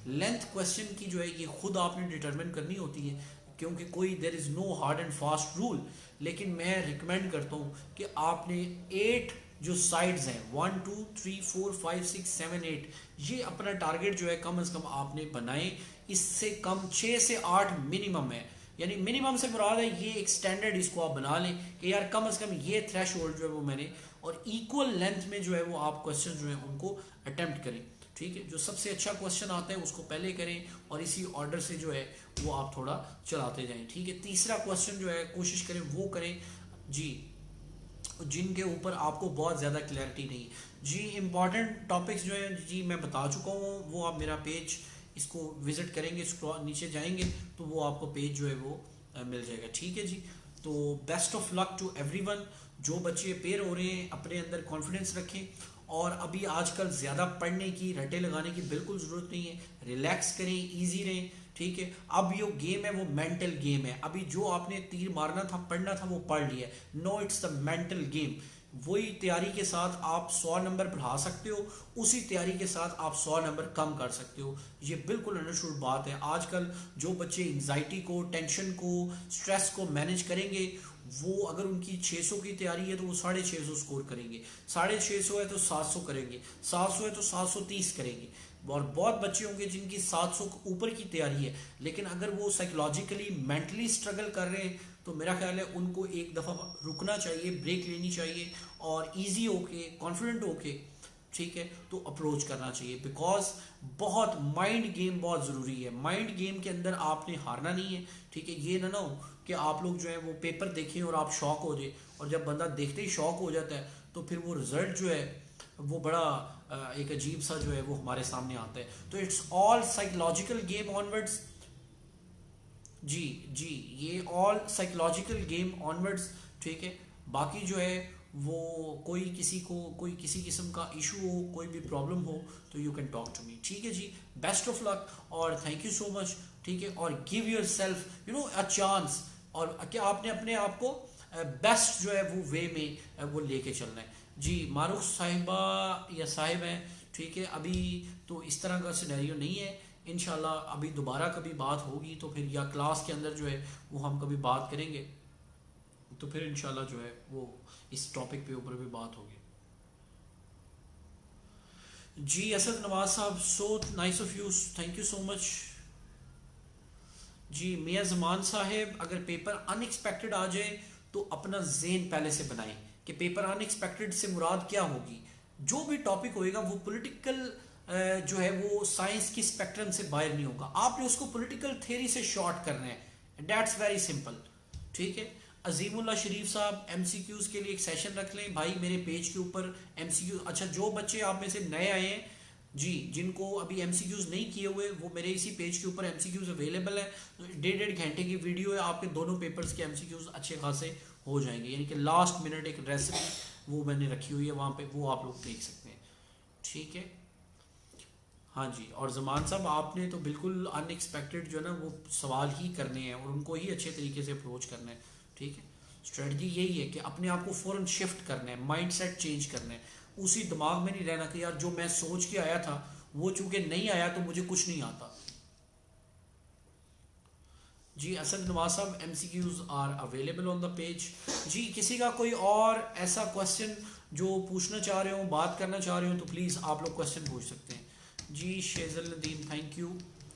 लेंथ क्वेश्चन की जो है ये खुद आपने डिटरमिन करनी होती है, क्योंकि कोई there is no hard and fast rule. लेकिन मैं रिकमेंड करता हूँ कि आपने 8 जो साइड्स हैं, 1 2 3 4 5 6 7 8, ये अपना टारगेट जो है कम से कम आपने बनाए। इससे कम 6 से 8 मिनिमम है, यानी मिनिमम से मुराद है ये एक स्टैंडर्ड, इसको आप बना लें कि यार कम से कम ये थ्रेशोल्ड जो है वो मैंने, और इक्वल लेंथ में जो है वो आप क्वेश्चन जो है उनको अटेम्प्ट करें, ठीक है। जो सबसे अच्छा क्वेश्चन आता है उसको पहले करें और इसी ऑर्डर से जो है वो आप थोड़ा चलाते जाएं, ठीक है। तीसरा क्वेश्चन जो है कोशिश करें वो करें जी जिनके ऊपर आपको बहुत ज़्यादा क्लैरिटी नहीं जी। इंपॉर्टेंट टॉपिक्स जो है जी मैं बता चुका हूँ, वो आप मेरा पेज इसको विजिट करेंगे, नीचे जाएंगे तो वो आपको पेज जो है वो मिल जाएगा, ठीक है जी। तो best of luck to everyone. जो बच्चे पेयर हो रहे हैं अपने अंदर कॉन्फिडेंस रखें, और अभी आजकल ज़्यादा पढ़ने की, रटे लगाने की बिल्कुल ज़रूरत नहीं है, रिलैक्स करें, ईजी रहें, ठीक है। अब जो गेम है वो मेंटल गेम है। अभी जो आपने तीर मारना था, पढ़ना था, वो पढ़ लिया। No, it's the mental game. वही तैयारी के साथ आप 100 नंबर बढ़ा सकते हो, उसी तैयारी के साथ आप 100 नंबर कम कर सकते हो। ये बिल्कुल अंडरस्टूड बात है। आजकल जो बच्चे एंजाइटी को, टेंशन को, स्ट्रेस को मैनेज करेंगे, वो अगर उनकी 600 की तैयारी है तो वो 650 स्कोर करेंगे, 650 है तो 700 करेंगे, 700 है तो 730 करेंगे। और बहुत बच्चे होंगे जिनकी 700 के ऊपर की तैयारी है, लेकिन अगर वो साइकोलॉजिकली, मेंटली स्ट्रगल कर रहे हैं, तो मेरा ख्याल है उनको एक दफ़ा रुकना चाहिए, ब्रेक लेनी चाहिए और इजी होके कॉन्फिडेंट होके, ठीक है, तो अप्रोच करना चाहिए। बिकॉज बहुत माइंड गेम बहुत ज़रूरी है, माइंड गेम के अंदर आपने हारना नहीं है, ठीक है। ये ना हो कि आप लोग जो है वो पेपर देखें और आप शॉक हो जाए, और जब बंदा देखते ही शॉक हो जाता है तो फिर वो रिजल्ट जो है वो बड़ा एक अजीब सा जो है वो हमारे सामने आता है। तो it's all psychological game onwards. जी जी, ये ऑल साइकोलॉजिकल गेम ऑनवर्ड्स, ठीक है। बाकी जो है वो कोई किसी को कोई किसी किस्म का इशू हो, कोई भी प्रॉब्लम हो, तो you can talk to me, ठीक है जी। बेस्ट ऑफ लक और थैंक यू सो मच, ठीक है। और give yourself a chance, और क्या आपने अपने आप को बेस्ट जो है वो वे में वो लेके चलना है जी। मारूफ साहिबा या साहिब हैं, ठीक है। अभी तो इस तरह का सिनेरियो नहीं है, इंशाल्लाह अभी दोबारा कभी बात होगी तो फिर, या क्लास के अंदर जो है वो हम कभी बात करेंगे, तो फिर इंशाल्लाह जो है वो इस टॉपिक पे ऊपर भी बात होगी जी। Asad Nawaz sahab, so nice of you, thank you so much जी। मियाँ जमान साहब, अगर पेपर अनएक्सपेक्टेड आ जाए तो अपना जेन पहले से बनाएं कि पेपर अनएक्सपेक्टेड से मुराद क्या होगी। जो भी टॉपिक होएगा वो पॉलिटिकल जो है वो साइंस की स्पेक्ट्रम से बाहर नहीं होगा, आपने उसको पॉलिटिकल थ्योरी से शॉर्ट करना है, दैट्स वेरी सिंपल, ठीक है। अजीमुल्ला शरीफ साहब, एमसीक्यूज के लिए एक सेशन रख लें भाई मेरे पेज के ऊपर एमसीक्यू। अच्छा, जो बच्चे आप में से नए आए हैं जी, जिनको अभी एमसीक्यूज नहीं किए हुए, वो मेरे इसी पेज के ऊपर एमसीक्यूज अवेलेबल है, 1.5 घंटे की वीडियो है, आपके दोनों पेपर्स के एमसीक्यूज अच्छे खासे हो जाएंगे, यानी कि लास्ट मिनट एक रेसिपी वो मैंने रखी हुई है वहाँ पे, वो आप लोग देख सकते हैं, ठीक है। हाँ जी, और जमान साहब आपने तो बिल्कुल अनएक्सपेक्टेड जो है ना वो सवाल ही करने हैं और उनको ही अच्छे तरीके से अप्रोच करना है, ठीक है। स्ट्रेटजी यही है कि अपने आप को फ़ौरन शिफ्ट करना है, माइंड सेट चेंज करना है, उसी दिमाग में नहीं रहना कि यार जो मैं सोच के आया था वो चूंकि नहीं आया तो मुझे कुछ नहीं आता जी। Asad Nawaz sahab, MCQs are available on the page जी। किसी का कोई और ऐसा क्वेश्चन जो पूछना चाह रहे हो, बात करना चाह रहे हो, तो प्लीज़ आप लोग क्वेश्चन पूछ सकते हैं जी। Shejal Nadeem, thank you,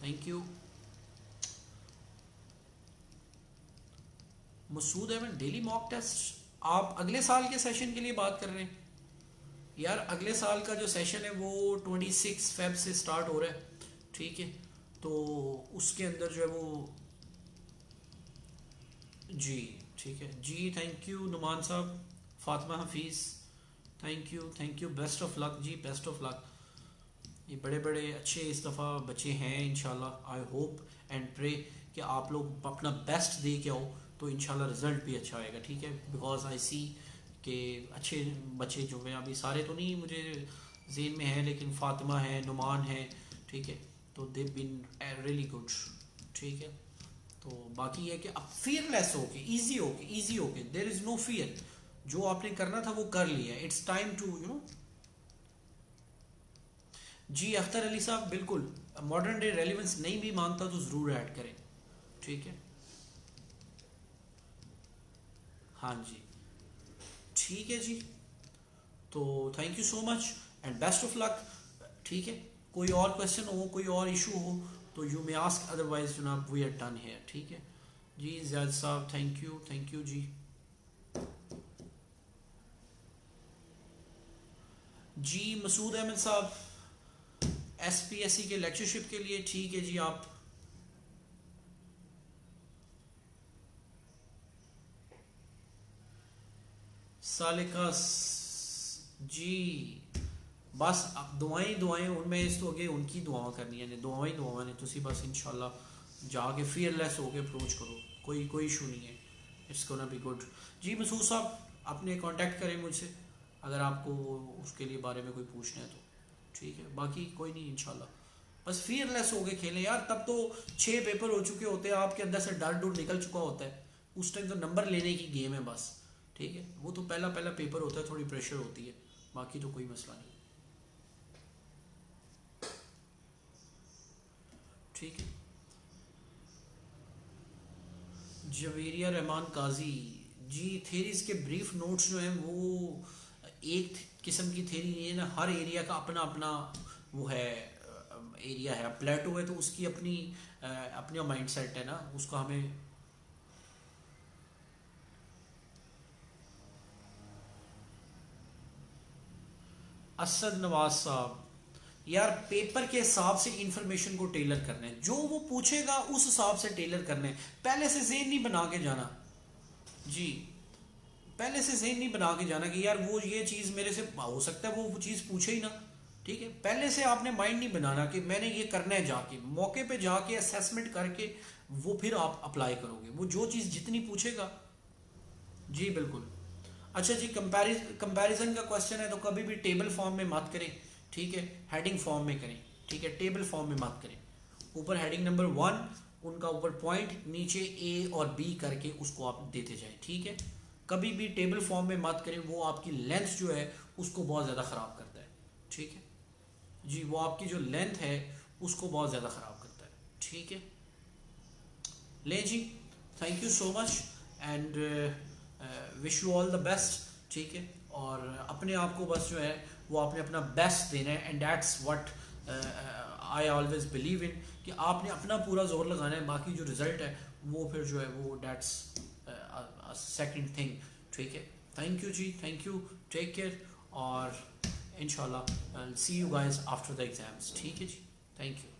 thank you. Masood Ahmed, daily mock test, आप अगले साल के सेशन के लिए बात कर रहे हैं यार। अगले साल का जो सेशन है वो 26 फेब से स्टार्ट हो रहा है, ठीक है। तो उसके अंदर जो है वो जी, ठीक है जी। थैंक यू नुमान साहब, Fatima Hafeez, thank you, best of luck जी, बेस्ट ऑफ लक। ये बड़े बड़े अच्छे इस दफ़ा बच्चे हैं, इंशाल्लाह आई होप एंड प्रे कि आप लोग अपना बेस्ट दे के आओ, तो इंशाल्लाह रिज़ल्ट भी अच्छा आएगा, ठीक है। बिकॉज आई सी के अच्छे बच्चे जो हैं, अभी सारे तो नहीं मुझे जेन में हैं, लेकिन फातिमा है, नुमान है, ठीक है, तो दे बिन रियली गुड, ठीक है। तो बाकी ये कि अब फियरलेस होके, इजी होके, देयर इज नो फियर, जो आपने करना था वो कर लिया, इट्स टाइम टू जी। अख्तर अली साहब, बिल्कुल मॉडर्न डे रेलिवेंस नहीं भी मानता तो ज़रूर ऐड करें, ठीक है। हाँ जी, ठीक है जी। तो thank you so much and best of luck, ठीक है। कोई और क्वेश्चन हो, कोई और इशू हो तो यू मे आस्क, अदरवाइज जनाब वी आर डन हियर, ठीक है जी। ज़ियाद साहब, थैंक यू जी। जी मसूद अहमद साहब, एसपीएससी के लेक्चरशिप के लिए, ठीक है जी। आप सालिका जी, बस अब दुआएं उनमें इस तो अगे उनकी दुआएं करनी है, दुआएं ने तुसी बस इंशाल्लाह जाके फियरलेस होके अप्रोच करो, कोई इशू नहीं है, इट्स गोना बी गुड जी। मसूद साहब, अपने कांटेक्ट करें मुझसे अगर आपको उसके लिए बारे में कोई पूछना है तो, ठीक है। बाकी कोई नहीं, इंशाल्लाह बस फियरलेस होके खेलें यार, तब तो 6 पेपर हो चुके होते हैं, आपके अंदर से डर डर निकल चुका होता है, उस टाइम तो नंबर लेने की गेम है बस, ठीक है। वो तो पहला पहला पेपर होता है, थोड़ी प्रेशर होती है, बाकी तो कोई मसला नहीं, ठीक है। जवेरिया रहमान काजी जी, थेरीज के ब्रीफ नोट्स जो हैं वो एक किस्म की थेरी नहीं है ना, हर एरिया का अपना अपना वो है, एरिया है। प्लेटो है तो उसकी अपनी अपना माइंड सेट है ना, उसको हमें असद नवाज साहब, यार पेपर के हिसाब से इंफॉर्मेशन को टेलर करना है, जो वो पूछेगा उस हिसाब से टेलर करना है, पहले से ज़हन नहीं बना के जाना जी, पहले से ज़हन नहीं बना के जाना कि यार वो ये चीज़ मेरे से हो सकता है वो चीज़ पूछे ही ना, ठीक है। पहले से आपने माइंड नहीं बनाना कि मैंने ये करना है, जाके मौके पे जाके असेसमेंट करके वो फिर आप अप्लाई करोगे, वो जो चीज़ जितनी पूछेगा। जी बिल्कुल। अच्छा जी, कंपैरिजन का क्वेश्चन है तो कभी भी टेबल फॉर्म में मत करें, ठीक है, हेडिंग फॉर्म में करें, ठीक है, टेबल फॉर्म में मत करें। ऊपर हेडिंग नंबर 1, उनका ऊपर पॉइंट, नीचे ए और बी करके उसको आप देते जाएं, ठीक है। कभी भी टेबल फॉर्म में मत करें, वो आपकी लेंथ जो है उसको बहुत ज़्यादा ख़राब करता है, ठीक है जी, वो आपकी जो लेंथ है उसको बहुत ज़्यादा ख़राब करता है, ठीक है। ले जी, thank you so much and wish you all the best, ठीक है। और अपने आप को बस जो है वो आपने अपना बेस्ट देना है, and that's what I always believe in, कि आपने अपना पूरा जोर लगाना है, बाकी जो रिजल्ट है वो फिर जो है वो दैट्स सेकंड थिंग, ठीक है। थैंक यू जी, थैंक यू, टेक केयर, और इंशाल्लाह see you guys after the exams, ठीक है जी, थैंक यू।